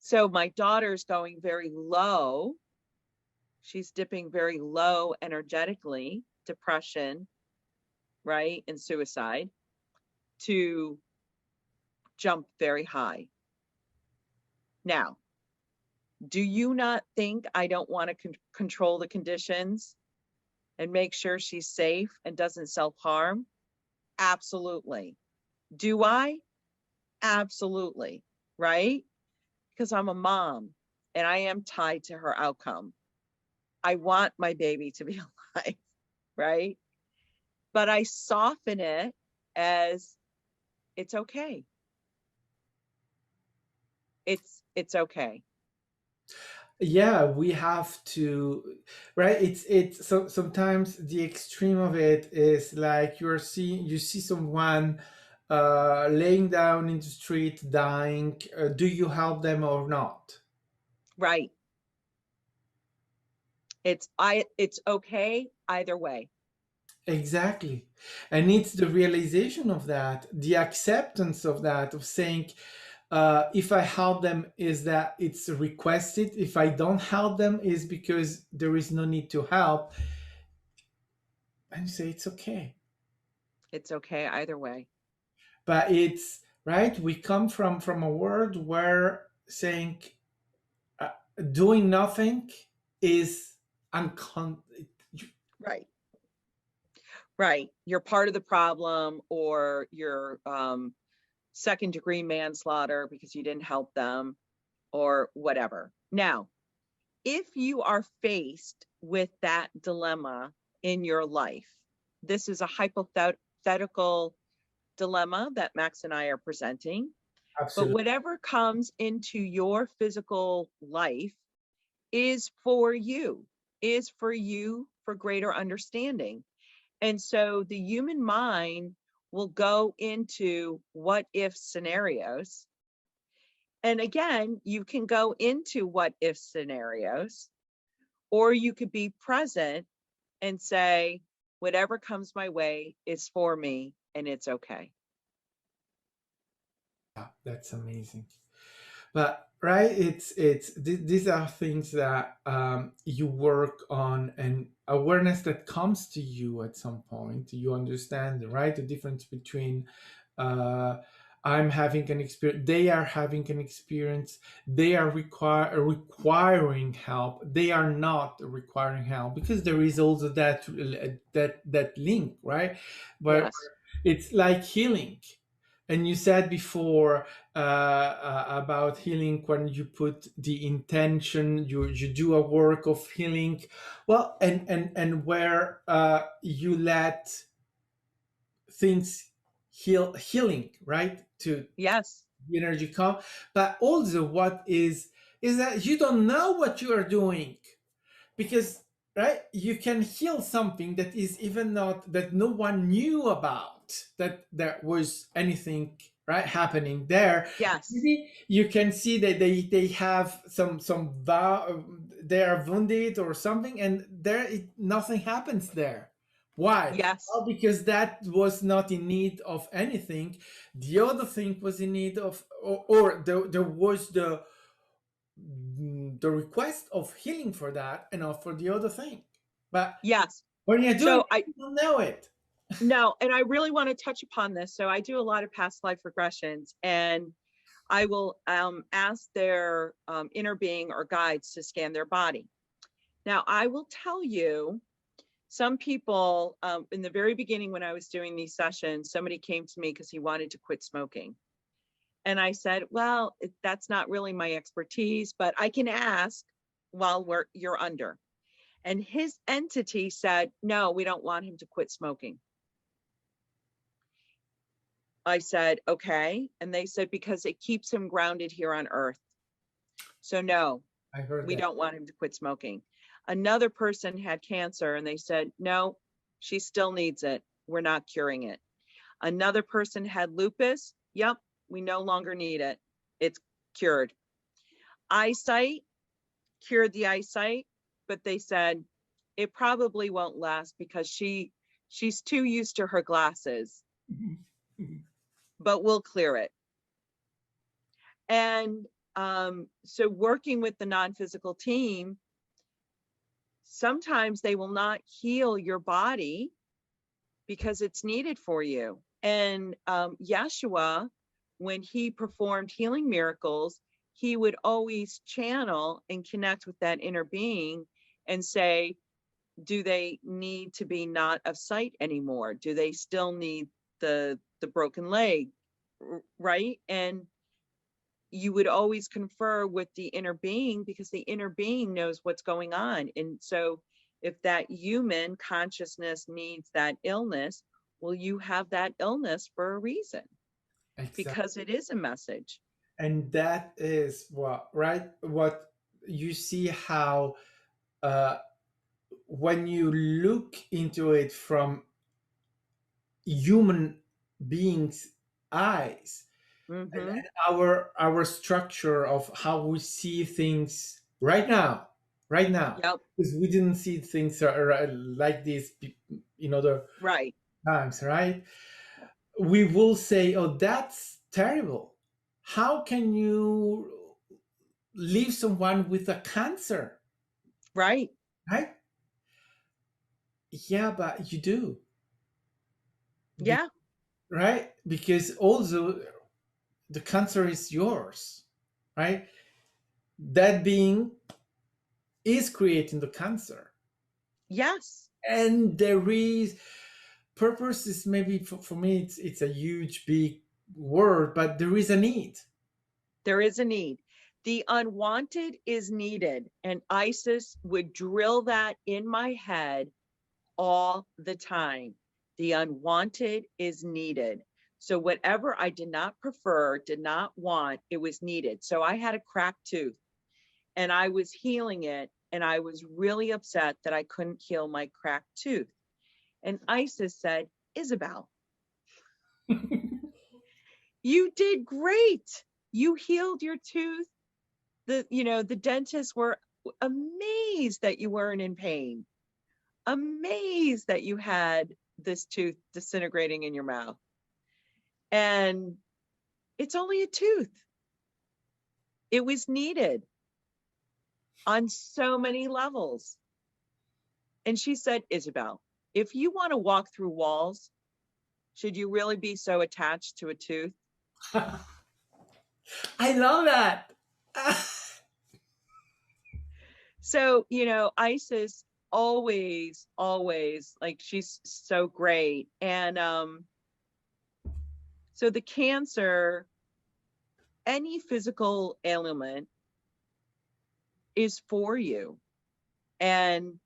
So my daughter's going very low. She's dipping very low energetically, depression, right, and suicide, to jump very high. Now, do you not think I don't want to control the conditions and make sure she's safe and doesn't self-harm? Absolutely. Do I? Absolutely, right? Because I'm a mom and I am tied to her outcome. I want my baby to be alive, right? But I soften it as, it's okay. It's okay. Yeah, we have to, right? It's so sometimes the extreme of it is like you see someone laying down in the street dying. Do you help them or not? Right. It's okay either way. Exactly. And it's the realization of that, the acceptance of that, of saying, if I help them, is that it's requested. If I don't help them, is because there is no need to help. And you say it's okay. It's okay either way. But it's right. We come from a world where saying uh, doing nothing is uncon. Right. Right. You're part of the problem, or you're second degree manslaughter because you didn't help them, or whatever. Now, if you are faced with that dilemma in your life, this is a hypothetical dilemma that Max and I are presenting, but Absolutely. whatever comes into your physical life is for you, for greater understanding. And so the human mind will go into what if scenarios. And again, you can go into what if scenarios, or you could be present and say, whatever comes my way is for me and it's okay. Yeah, that's amazing. But right, these are things that you work on, and awareness that comes to you at some point. You understand, right, the difference between uh, I'm having an experience, they are having an experience, they are requiring help, they are not requiring help, because there is also that link, right? But Yes. it's like healing. And you said before about healing, when you put the intention, you do a work of healing, well, and where you let things healing, right, to Yes. the energy come. But also what is that you don't know what you are doing, because right, you can heal something that is even not, that no one knew about, that there was anything right, happening there. Yes. Maybe you can see that they have they are wounded or something, and nothing happens there. Why? Yes. Well, because that was not in need of anything. The other thing was in need of, or there was the request of healing for that and not for the other thing. But Yes. when you're doing So it, you don't know it. no, and I really want to touch upon this. So I do a lot of past life regressions, and I will ask their inner being or guides to scan their body. Now, I will tell you, some people in the very beginning when I was doing these sessions, somebody came to me because he wanted to quit smoking. And I said, well, that's not really my expertise, but I can ask while you're under. And his entity said, no, we don't want him to quit smoking. I said, okay. And they said, because it keeps him grounded here on earth. So no, I heard we that. don't want him to quit smoking. Another person had cancer and they said, no, she still needs it. We're not curing it. Another person had lupus. Yep, we no longer need it. It's cured. Eyesight, cured the eyesight, but they said it probably won't last because she's too used to her glasses, but we'll clear it. And so working with the non-physical team, sometimes they will not heal your body because it's needed for you. And Yeshua, when he performed healing miracles, he would always channel and connect with that inner being and say, do they need to be not of sight anymore? Do they still need the broken leg? Right? And you would always confer with the inner being because the inner being knows what's going on. And so if that human consciousness needs that illness, well, you have that illness for a reason Exactly. because it is a message. And that is what, right, what you see how, uh, when you look into it from human beings eyes, Mm-hmm. and our structure of how we see things right now, Yep. because we didn't see things like this in other Right. times, right? We will say, oh, that's terrible. How can you leave someone with a cancer, Right. right? Yeah, but you do. Yeah. Right, because also the cancer is yours, right? That being is creating the cancer, Yes. and there is purpose is maybe for me it's a huge big word, but there is a need. There is a need. The unwanted is needed. And Isis would drill that in my head all the time. The unwanted is needed. So whatever I did not prefer, did not want, it was needed. So I had a cracked tooth and I was healing it. And I was really upset that I couldn't heal my cracked tooth. And Isis said, Isabelle, you did great. You healed your tooth. The dentists were amazed that you weren't in pain, amazed that you had this tooth disintegrating in your mouth. And it's only a tooth. It was needed on so many levels. And she said, Isabelle, if you want to walk through walls, should you really be so attached to a tooth? I love that. So, Isis always, like, she's so great. And so the cancer, any physical ailment is for you. And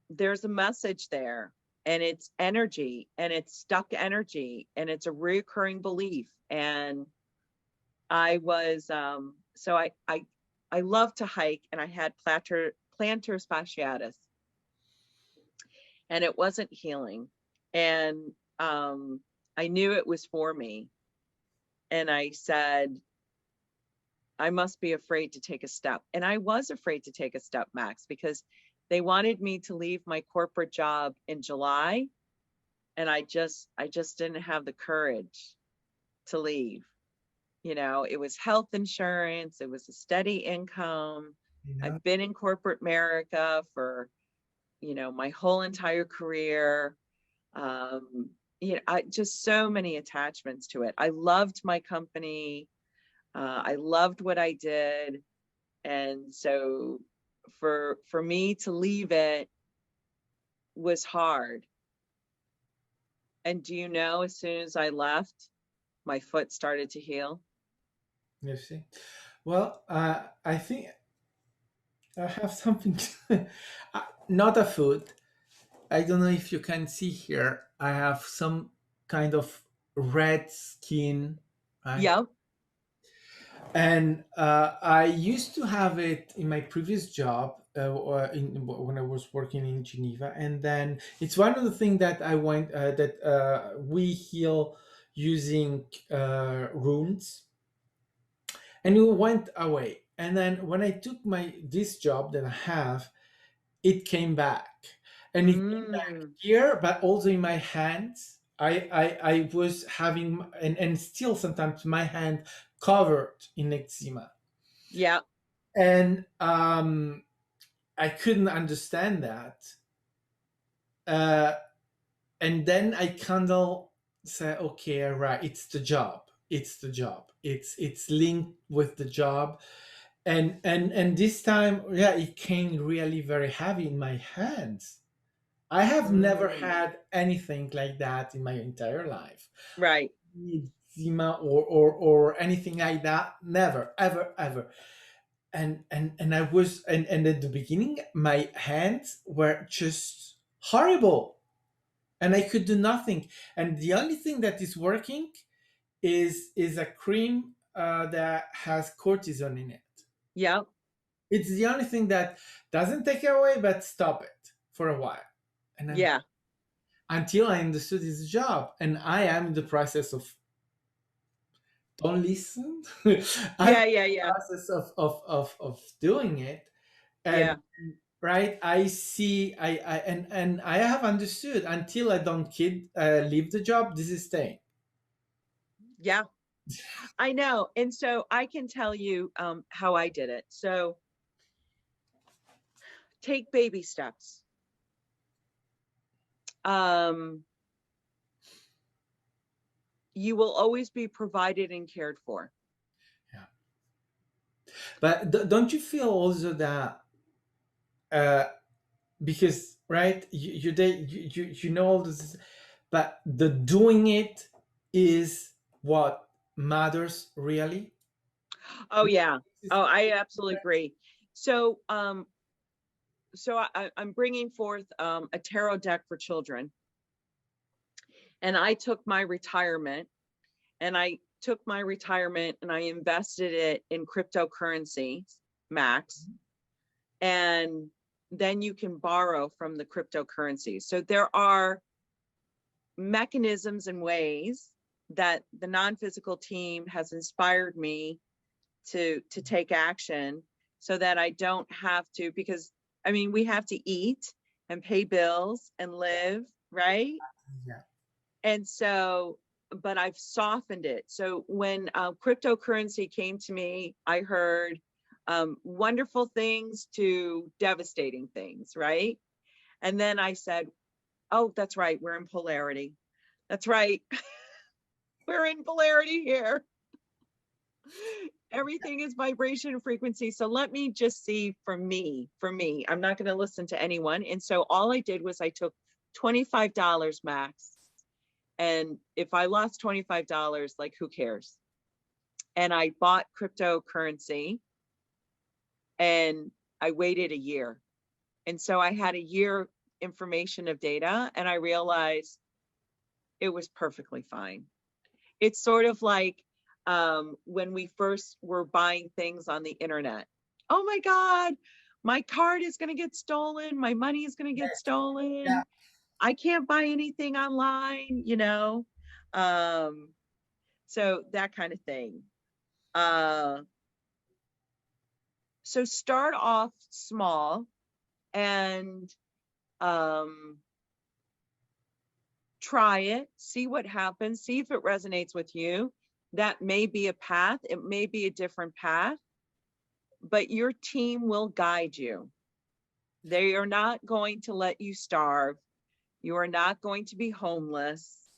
there's a message there, and it's energy, and it's stuck energy, and it's a reoccurring belief. And I was so I love to hike, and I had plantar fasciitis, and it wasn't healing. And I knew it was for me. And I said, I must be afraid to take a step. And I was afraid to take a step, Max, because they wanted me to leave my corporate job in July. And I just didn't have the courage to leave. You know, it was health insurance, it was a steady income. You know? I've been in corporate America for, my whole entire career. Um, I just so many attachments to it. I loved my company. I loved what I did. And so for me to leave it was hard. And do you know, as soon as I left, my foot started to heal. You see. Well, I think I have something. Not a food. I don't know if you can see here. I have some kind of red skin, right? Yep. And I used to have it in my previous job, when I was working in Geneva. And then it's one of the things that I went that we heal using runes, and it went away. And then when I took my this job that I have, it came back, and it came back Mm, here, but also in my hands. I was having, and still sometimes my hand covered in eczema, yeah. and I couldn't understand that. Uh, and then I kind of say, okay, right, it's the job. It's the job. It's linked with the job, and this time, yeah, it came really very heavy in my hands. I have never Mm, had anything like that in my entire life. right. Eczema or anything like that. Never, ever, ever. And I was, and at the beginning my hands were just horrible, and I could do nothing. And the only thing that is working is a cream that has cortisone in it. Yep. It's the only thing that doesn't take it away but stop it for a while. And I'm, Yeah. until I understood his job, and I am in the process of, don't listen. I'm in Yeah. Yeah. the Yeah. process of doing it. And Yeah. right, I see, and I have understood, until I don't leave the job, this is staying. Yeah. I know. And so I can tell you how I did it. So take baby steps. Um, you will always be provided and cared for. Yeah. But don't you feel also that, uh, because right, you know all this, but the doing it is what matters really. Oh yeah. This Oh, I is- absolutely agree. So I'm bringing forth a tarot deck for children, and I took my retirement and I invested it in cryptocurrency, Max, and then you can borrow from the cryptocurrency. So there are mechanisms and ways that the non-physical team has inspired me to take action, so that I don't have to, because I mean, we have to eat and pay bills and live, right? yeah, And so, but I've softened it. So when cryptocurrency came to me, I heard wonderful things to devastating things, right? And then I said, oh, that's right, we're in polarity. That's right. We're in polarity here. Everything is vibration and frequency. So let me just see, for me, I'm not going to listen to anyone. And so all I did was I took $25, Max. And if I lost $25, like, who cares? And I bought cryptocurrency, and I waited a year. And so I had a year information of data, and I realized it was perfectly fine. It's sort of like when we first were buying things on the internet. Oh my God, my card is going to get stolen. My money is going to get yeah, stolen. I can't buy anything online, you know. So that kind of thing. So start off small and try it, see what happens, see if it resonates with you. That may be a path, it may be a different path, but your team will guide you. They are not going to let you starve. You are not going to be homeless.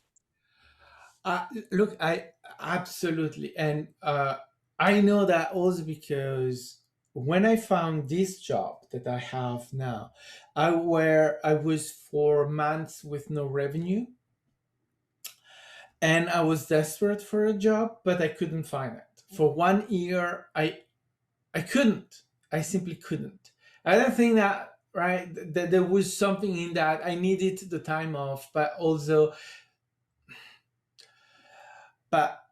Look, I absolutely, and I know that also because when I found this job that I have now, I was 4 months with no revenue, and I was desperate for a job, but I couldn't find it. For 1 year, I couldn't. I simply couldn't. I don't think that right that there was something in that I needed the time off, but also, but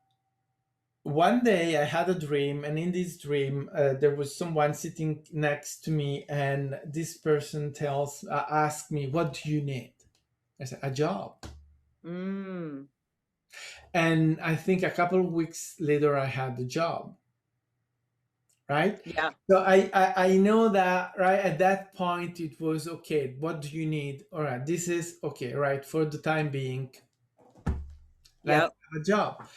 one day I had a dream, and in this dream, there was someone sitting next to me, and this person asked me, "What do you need?" I said, "A job." Mm, And I think a couple of weeks later, I had the job. Right. yeah, So I know that right at that point it was okay. What do you need? All right, this is okay. Right, for the time being, let's yep, have a job.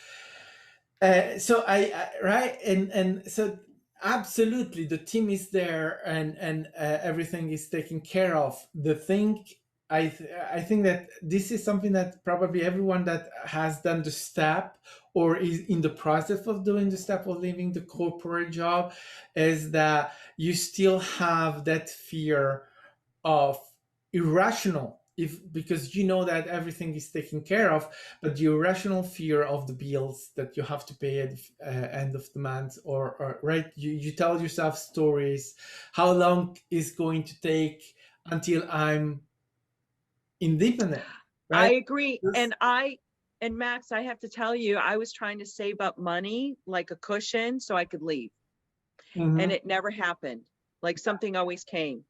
So right, and so absolutely the team is there, and everything is taken care of. The thing I think that this is something that probably everyone that has done the step or is in the process of doing the step of leaving the corporate job is that you still have that fear of irrational, if because you know that everything is taken care of, but the irrational fear of the bills that you have to pay at the end of the month, or right, you tell yourself stories, how long is going to take until I'm independent, I right? agree. And Max, I have to tell you, I was trying to save up money like a cushion so I could leave, and Mhm. it never happened. Like something always came.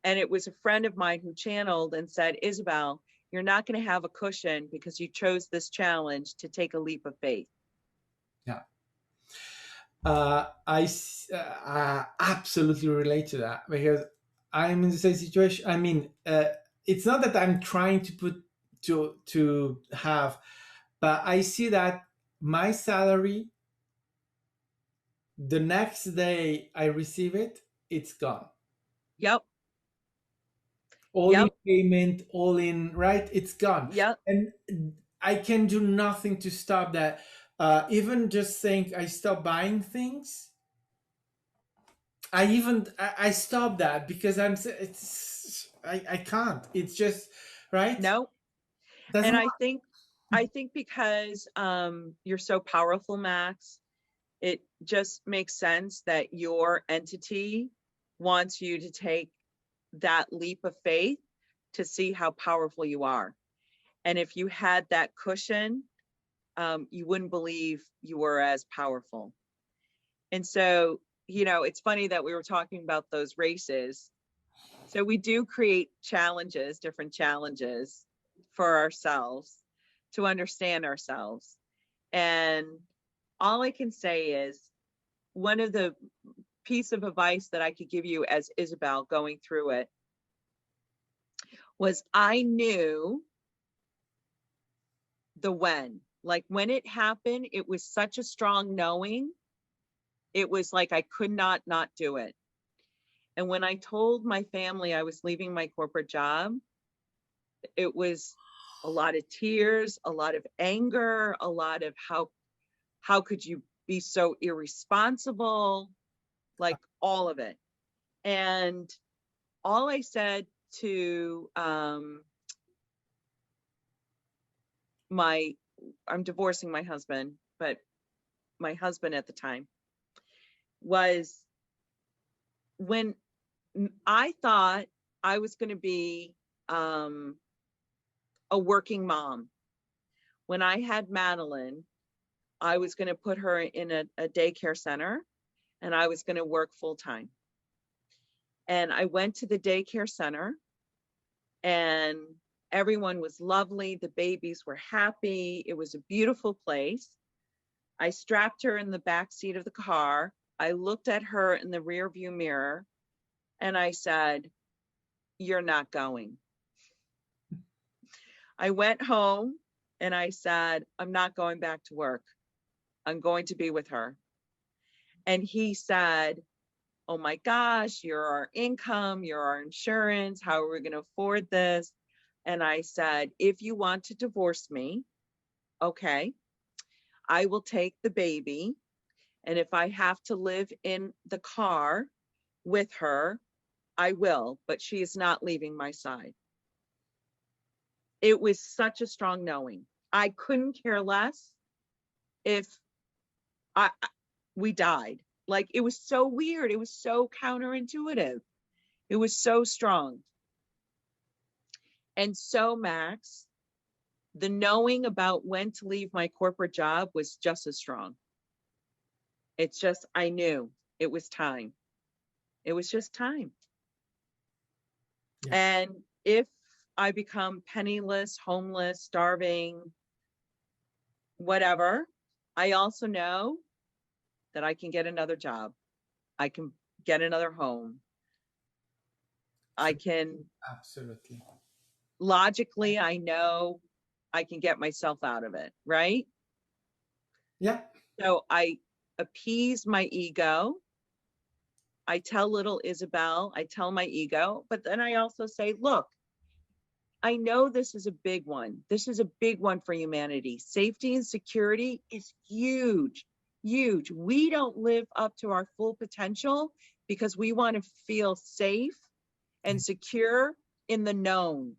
And it was a friend of mine who channeled and said, Isabel, you're not going to have a cushion because you chose this challenge to take a leap of faith. Yeah. Absolutely relate to that because I'm in the same situation. I mean, it's not that I'm trying to put to have, but I see that my salary, the next day I receive it, it's gone. Yep. All in Yep. payment, all in, right? It's gone, Yep. and I can do nothing to stop that. Even just saying I stop buying things, I stopped that because I can't. It's just right. No. Doesn't And work. I think because you're so powerful, Max, it just makes sense that your entity wants you to take that leap of faith to see how powerful you are. And if you had that cushion, you wouldn't believe you were as powerful. And so, it's funny that we were talking about those races. So we do create challenges, different challenges for ourselves to understand ourselves. And all I can say is one of the piece of advice that I could give you as Isabel going through it was I knew the when. Like when it happened, it was such a strong knowing. It was like I could not do it. And when I told my family I was leaving my corporate job, it was a lot of tears, a lot of anger, a lot of how could you be so irresponsible, like all of it. And all I said to my I'm divorcing my husband, but my husband at the time was when I thought I was going to be a working mom. When I had Madeline, I was going to put her in a daycare center and I was going to work full time. And I went to the daycare center, and Everyone was lovely. The babies were happy. It was a beautiful place. I strapped her in the back seat of the car. I looked at her in the rear view mirror and I said, "You're not going." I went home and I said, "I'm not going back to work. I'm going to be with her." And he said, "Oh my gosh, you're our income, you're our insurance. How are we going to afford this?" And I said, "If you want to divorce me, okay, I will take the baby. And if I have to live in the car with her, I will, but she is not leaving my side." It was such a strong knowing. I couldn't care less if I we died. Like, it was so weird. It was so counterintuitive. It was so strong. And so, Max, the knowing about when to leave my corporate job was just as strong. It's just, I knew it was time. It was just time. Yeah. And if I become penniless, homeless, starving, whatever, I also know that I can get another job. I can get another home. I can, Absolutely. logically, I know I can get myself out of it, right? Yeah. So I appease my ego. I tell little Isabelle, I tell my ego, but then I also say, look, I know this is a big one. This is a big one for humanity. Safety and security is huge, huge. We don't live up to our full potential because we want to feel safe and secure in the known.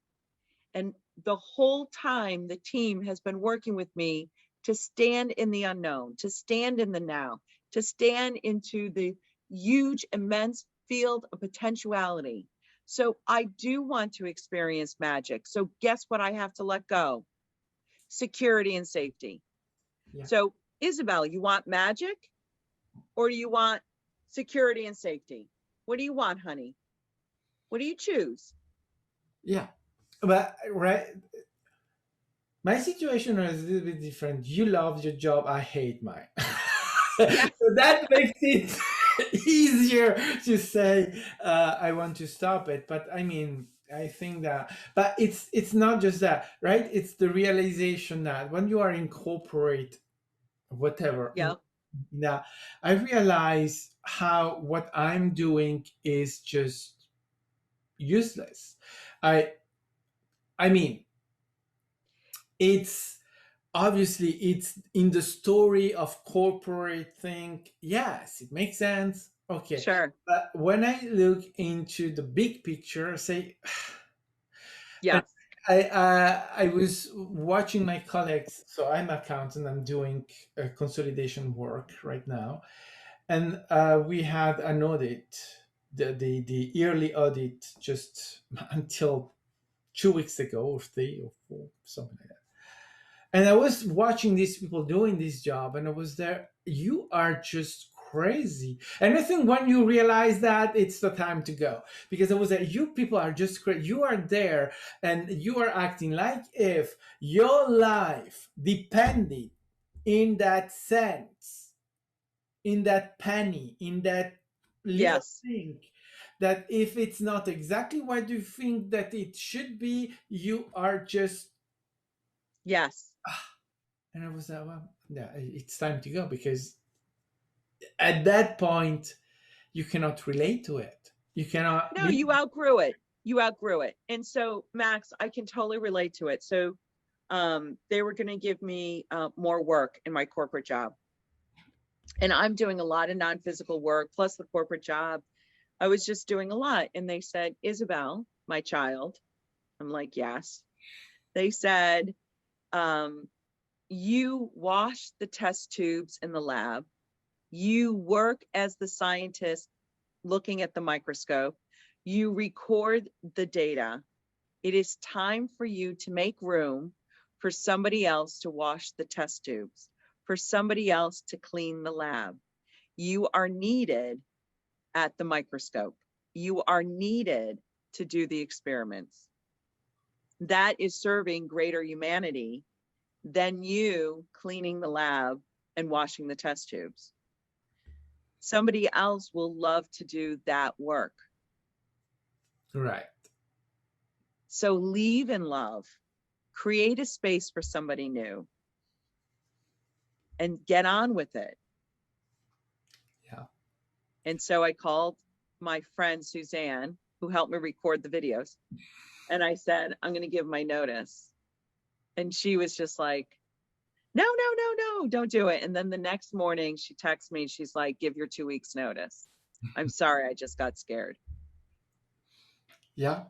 And the whole time, the team has been working with me to stand in the unknown, to stand in the now, to stand into the huge, immense field of potentiality. So I do want to experience magic. So guess what I have to let go? Security and safety. Yeah. So, Isabelle, you want magic or do you want security and safety? What do you want, honey? What do you choose? Yeah. But right, my situation is a little bit different. You love your job, I hate mine. Yeah. So that makes it easier to say I want to stop it. But I mean, I think that, but it's not just that, right? It's the realization that when you are in corporate, whatever, Yeah. in that, I realize how what I'm doing is just useless. I I mean, it's obviously it's in the story of corporate thing, yes, it makes sense, okay, Sure. but when I look into the big picture, I say, and Yes. I was watching my colleagues, so I'm accountant, I'm doing consolidation work right now, and we had an audit, the yearly audit, just until 2 weeks ago, or 3 or 4, something like that. And I was watching these people doing this job, and I was there. You are just crazy. And I think when you realize that, it's the time to go, because I was there. You people are just crazy. You are there, and you are acting like if your life depended in that sense, in that penny, in that little Yes. thing. That if it's not exactly what you think that it should be, you are just. Yes. And I was like, well, yeah, it's time to go, because at that point, you cannot relate to it. You cannot No, be. you outgrew it. You outgrew it. And so, Max, I can totally relate to it. So, they were going to give me more work in my corporate job. And I'm doing a lot of non-physical work, plus the corporate job. I was just doing a lot. And they said, Isabelle, my child. I'm like, yes. They said, um, you wash the test tubes in the lab. You work as the scientist looking at the microscope. You record the data. It is time for you to make room for somebody else to wash the test tubes, for somebody else to clean the lab. You are needed at the microscope. You are needed to do the experiments. that is serving greater humanity than you cleaning the lab and washing the test tubes. Somebody else will love to do that work. Right. So leave in love, create a space for somebody new, and get on with it. Yeah. And so I called my friend Suzanne, who helped me record the videos, and I said, I'm going to give my notice. And she was just like, no, no, no, no, don't do it. And then the next morning she texts me, she's like, give your 2 weeks notice. I'm sorry, I just got scared. Yeah.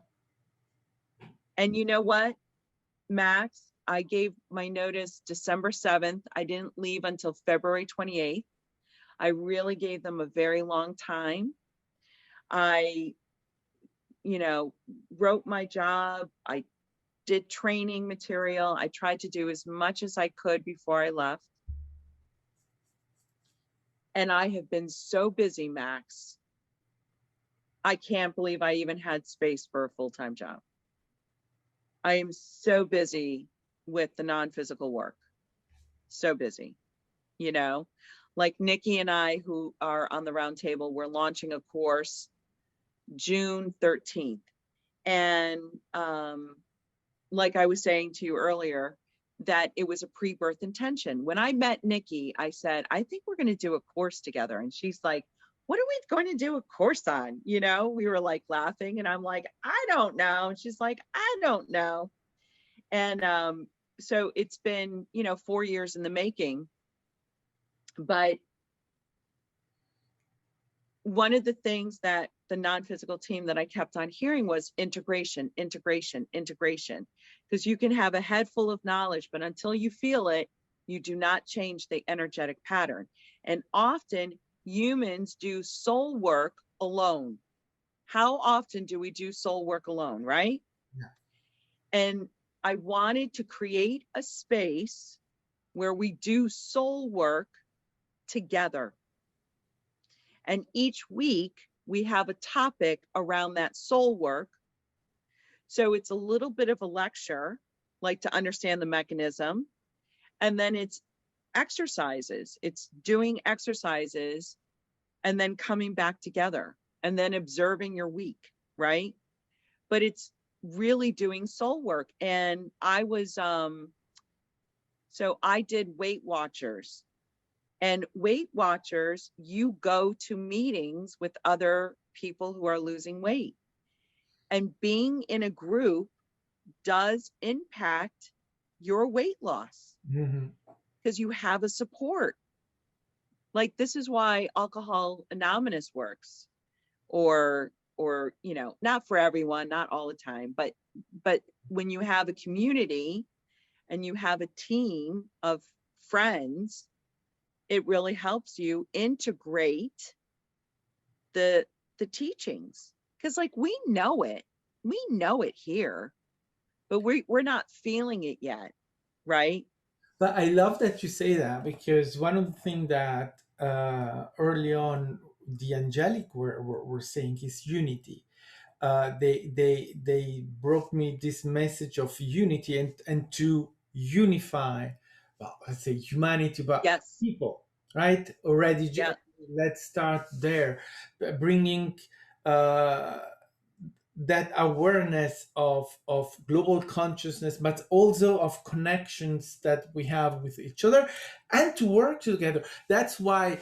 And you know what, Max, I gave my notice December 7th. I didn't leave until February 28th. I really gave them a very long time. I, wrote my job. I did training material. I tried to do as much as I could before I left. And I have been so busy, Max. I can't believe I even had space for a full-time job. I am so busy with the non-physical work. So busy, like Nikki and I, who are on the roundtable, we're launching a course June 13th. And like I was saying to you earlier, that it was a pre-birth intention. When I met Nikki, I said, I think we're going to do a course together. And she's like, what are we going to do a course on? We were like laughing, and I'm like, I don't know. And she's like, I don't know. And so it's been, 4 years in the making. But one of the things that the non-physical team that I kept on hearing was integration, integration, integration. Because you can have a head full of knowledge, but until you feel it, you do not change the energetic pattern. And often humans do soul work alone. How often do we do soul work alone, right? Yeah. And I wanted to create a space where we do soul work together. And each week we have a topic around that soul work. So it's a little bit of a lecture, like to understand the mechanism. And then it's exercises. It's doing exercises and then coming back together and then observing your week, right? But it's really doing soul work. And I was, so I did Weight Watchers. And Weight Watchers, you go to meetings with other people who are losing weight. And being in a group does impact your weight loss because you have a support. Like, this is why Alcohol Anonymous works, or not for everyone, not all the time, but when you have a community and you have a team of friends, it really helps you integrate the teachings. Because like we know it here, but we're not feeling it yet, right? But I love that you say that, because one of the things that early on the angelic were saying is unity. They brought me this message of unity, and to unify, well, let's say humanity, but Yes. people, right? Already, Yeah. let's start there, bringing uh, that awareness of global consciousness, but also of connections that we have with each other, and to work together. That's why,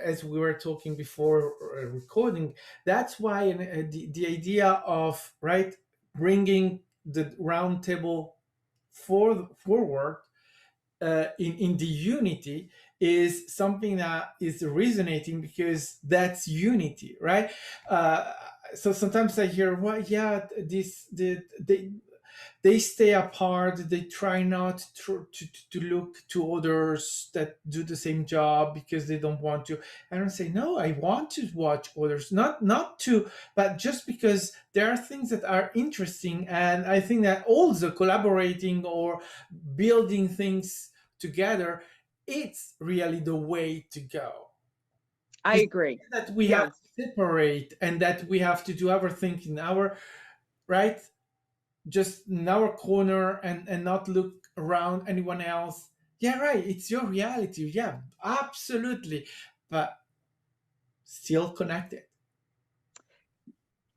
as we were talking before recording, that's why the idea of, right, bringing the round table forward in the unity is something that is resonating, because that's unity, right? uh, so sometimes I hear, well, yeah, they stay apart, they try not to look to others that do the same job because they don't want to. I don't say, no, I want to watch others, not to, but just because there are things that are interesting, and I think that also collaborating or building things together, it's really the way to go. I Because agree. that we have Yes. to separate, and that we have to do everything in our, right, just in our corner and not look around anyone else. Yeah, right, it's your reality. Yeah, absolutely. But still connected.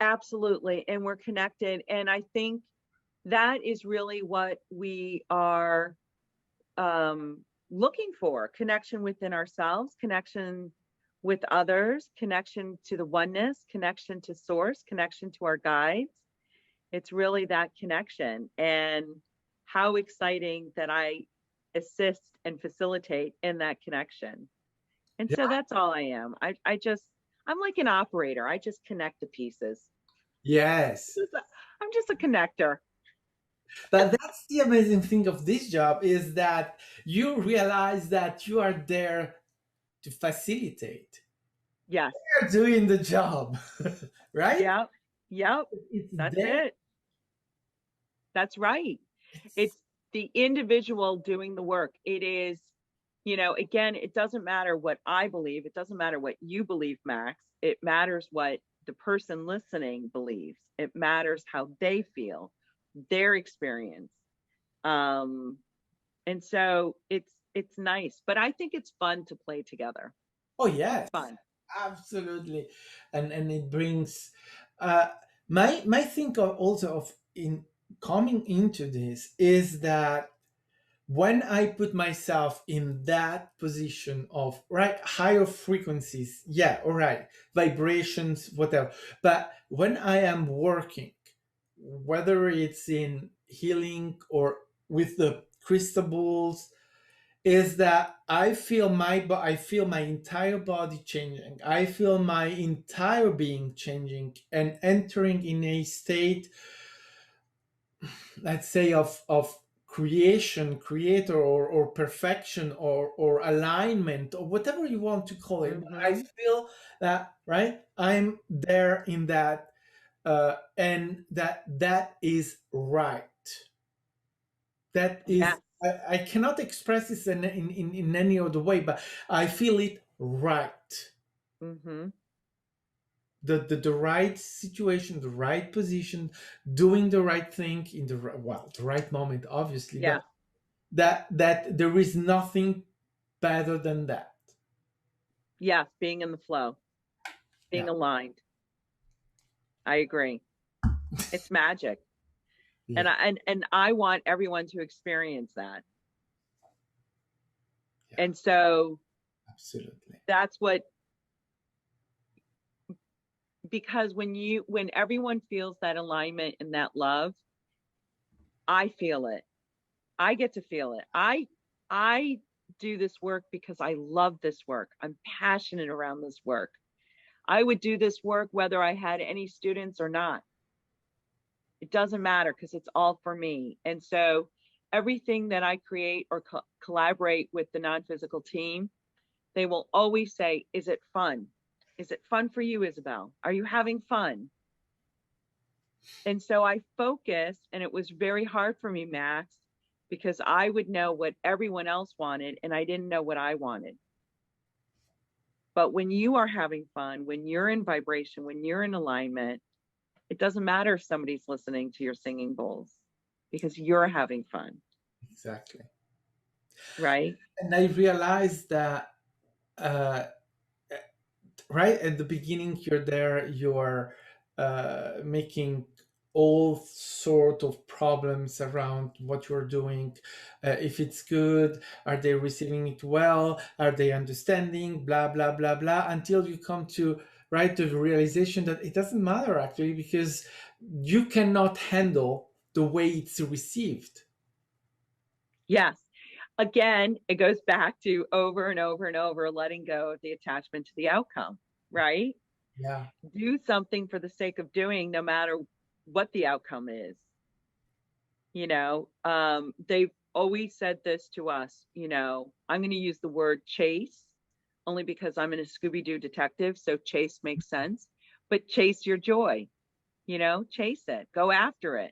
Absolutely. And we're connected. And I think that is really what we are looking for: connection within ourselves, connection with others, connection to the oneness, connection to source, connection to our guides. It's really that connection. And how exciting that I assist and facilitate in that connection. And so Yeah. that's all I am. I'm like an operator. I just connect the pieces. Yes. I'm just a connector. But that's the amazing thing of this job, is that you realize that you are there to facilitate. Yes. You're doing the job, right? Yep. Yep. It's That's there. it. That's right. It's, It's the individual doing the work. It is, again, it doesn't matter what I believe. It doesn't matter what you believe, Max. It matters what the person listening believes. It matters how they feel, their experience. Um, and so it's nice, but I think it's fun to play together. oh It's yes, fun. absolutely. And it brings uh my think of also of in coming into this is that when I put myself in that position of right higher frequencies, yeah, all right, vibrations, whatever. But when I am working, whether it's in healing or with the crystal balls, is that I feel my entire body changing. I feel my entire being changing and entering in a state, let's say, of creation, creator, or perfection, or alignment, or whatever you want to call it. I Mm-hmm. feel that, right, I'm there in that, and that is right. That is, Yes. I cannot express this in any other way, but I feel it right. Mm-hmm. The right situation, the right position, doing the right thing in the right moment, obviously. Yeah. But that there is nothing better than that. Yes. Being in the flow, Yeah. being aligned. I agree. It's magic. And Yeah. I want everyone to experience that. Yeah. And so Absolutely. that's what, because when everyone feels that alignment and that love, I feel it. I get to feel it. I do this work because I love this work. I'm passionate around this work. I would do this work whether I had any students or not. It doesn't matter because it's all for me. And so everything that I create or collaborate with the non-physical team, they will always say, is it fun? Is it fun for you, Isabelle? Are you having fun? And so I focused, and it was very hard for me, Max, because I would know what everyone else wanted and I didn't know what I wanted. But when you are having fun, when you're in vibration, when you're in alignment, it doesn't matter if somebody's listening to your singing bowls because you're having fun, Exactly. right? And I realized that, uh, right at the beginning, you're there, you're making all sort of problems around what you're doing. If it's good, are they receiving it well, are they understanding, blah blah blah blah, until you come to, right, the realization that it doesn't matter actually, because you cannot handle the way it's received. Yes. Again, it goes back to over and over and over letting go of the attachment to the outcome, right? Yeah. Do something for the sake of doing, no matter what the outcome is. They've always said this to us, I'm going to use the word chase only because I'm in a Scooby-Doo detective. So chase makes sense, but chase your joy, chase it, go after it,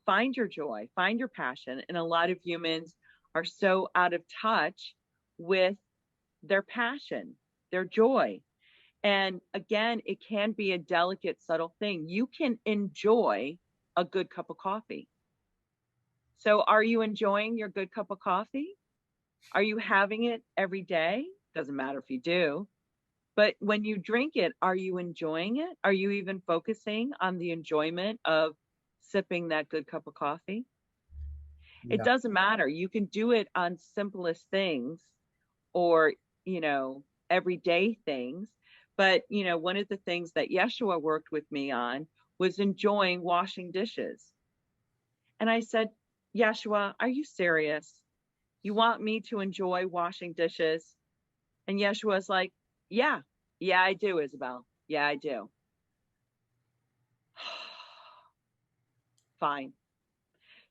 find your joy, find your passion. And a lot of humans are so out of touch with their passion, their joy. And again, it can be a delicate, subtle thing. You can enjoy a good cup of coffee. So are you enjoying your good cup of coffee? Are you having it every day? Doesn't matter if you do. But when you drink it, are you enjoying it? Are you even focusing on the enjoyment of sipping that good cup of coffee? It Yeah. doesn't matter. You can do it on simplest things or, you know, everyday things. But, you know, one of the things that Yeshua worked with me on was enjoying washing dishes. And I said, Yeshua, are you serious? You want me to enjoy washing dishes? And Yeshua's like, yeah, yeah, I do, Isabel. Yeah, I do. Fine.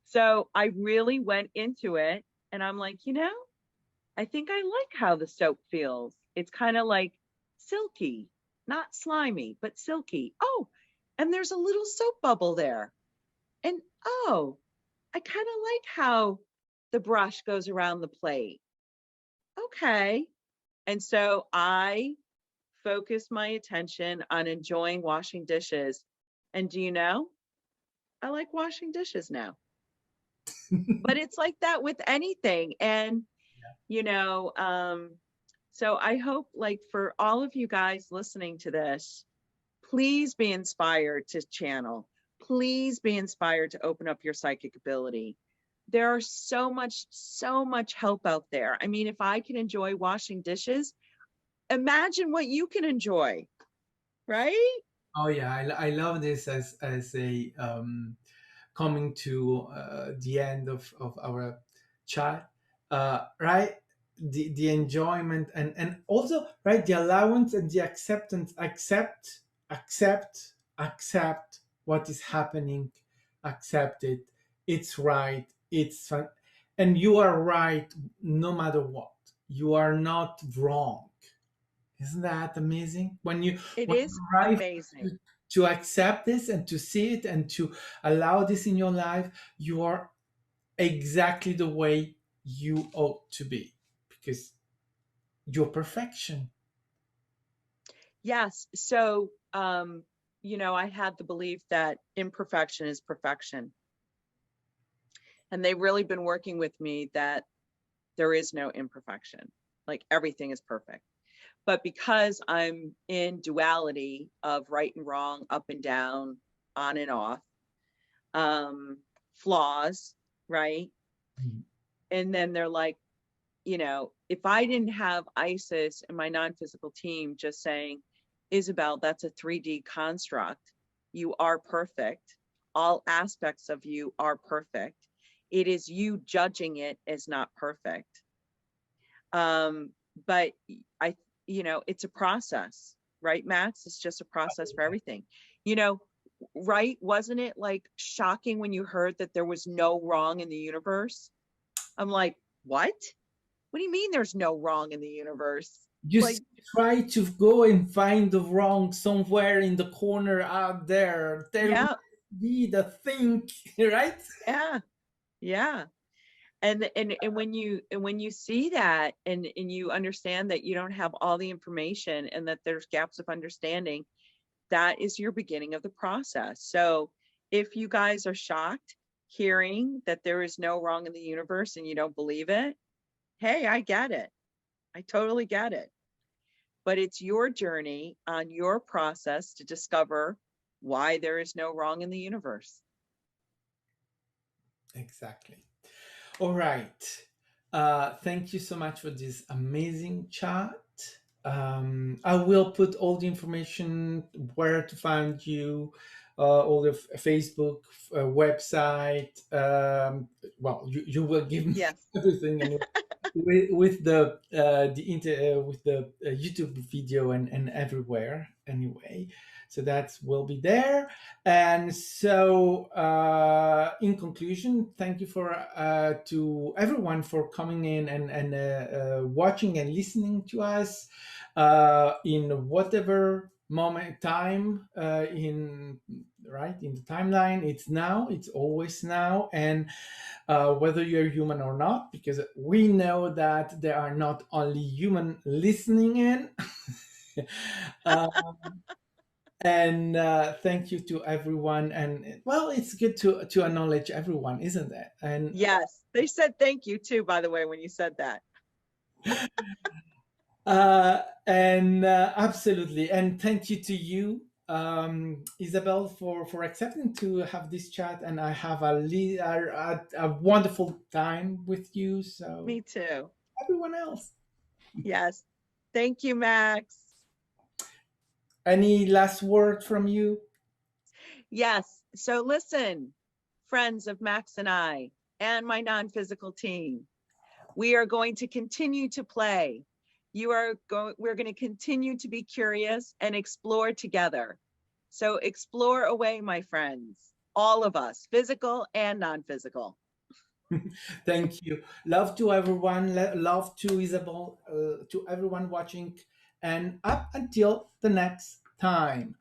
So I really went into it and I'm like, you know, I think I like how the soap feels. It's kind of like silky, not slimy, but silky. Oh, and there's a little soap bubble there. And oh, I kind of like how the brush goes around the plate. Okay. And so I focused my attention on enjoying washing dishes. And do you know, I like washing dishes now. But it's like that with anything. And, you know, so I hope, like, for all of you guys listening to this, please be inspired to channel. Please be inspired to open up your psychic ability. There are so much help out there. I mean, if I can enjoy washing dishes, imagine what you can enjoy, right? Oh yeah, I love this as a coming to the end of our chat, right? The enjoyment and also right the allowance and the acceptance. Accept what is happening. Accept it. It's right. It's fun, and you are right no matter what. You are not wrong. Isn't that amazing? It When is you arrive amazing. to accept this and to see it and to allow this in your life, you are exactly the way you ought to be because you're perfection. Yes. So, you know, I had the belief that imperfection is perfection. And they've really been working with me that there is no imperfection. Like everything is perfect. But because I'm in duality of right and wrong, up and down, on and off, flaws, right? Mhm. And then they're like, you know, if I didn't have Isis and my non-physical team just saying, Isabel, that's a 3D construct. You are perfect. All aspects of you are perfect. It is you judging it as not perfect. But I, you know, it's a process, right, Max? It's just a process for everything. You know, right? Wasn't it like shocking when you heard that there was no wrong in the universe? I'm like, what? What do you mean there's no wrong in the universe? Like, Just try to go and find the wrong somewhere in the corner out there. There yeah, must be the thing, right? yeah, yeah. And when you see that and you understand that you don't have all the information and that there's gaps of understanding, that is your beginning of the process. So if you guys are shocked hearing that there is no wrong in the universe and you don't believe it, hey, I get it. I totally get it. But it's your journey on your process to discover why there is no wrong in the universe. Exactly. All right. Thank you so much for this amazing chat. I will put all the information where to find you, all the Facebook website. Well, you will give me Yes. everything, and with the YouTube video and everywhere anyway. So that will be there. And so, in conclusion, thank you for to everyone for coming in and watching and listening to us in whatever moment time in right in the timeline. It's now. It's always now, and whether you're human or not, because we know that there are not only human listening in. uh, And thank you to everyone. And well, it's good to acknowledge everyone, isn't it? And Yes, they said thank you too, by the way, when you said that. absolutely, and thank you to you, Isabel, for accepting to have this chat. And I have a wonderful time with you. So Me too. everyone else, Yes. Thank you, Max. any last word from you? Yes. So listen, friends of Max and I, and my non physical team, we are going to continue to play. We're going to continue to be curious and explore together. So explore away, my friends, all of us, physical and non physical. Thank you. Love to everyone. Love to Isabel. To everyone watching. And up until the next time.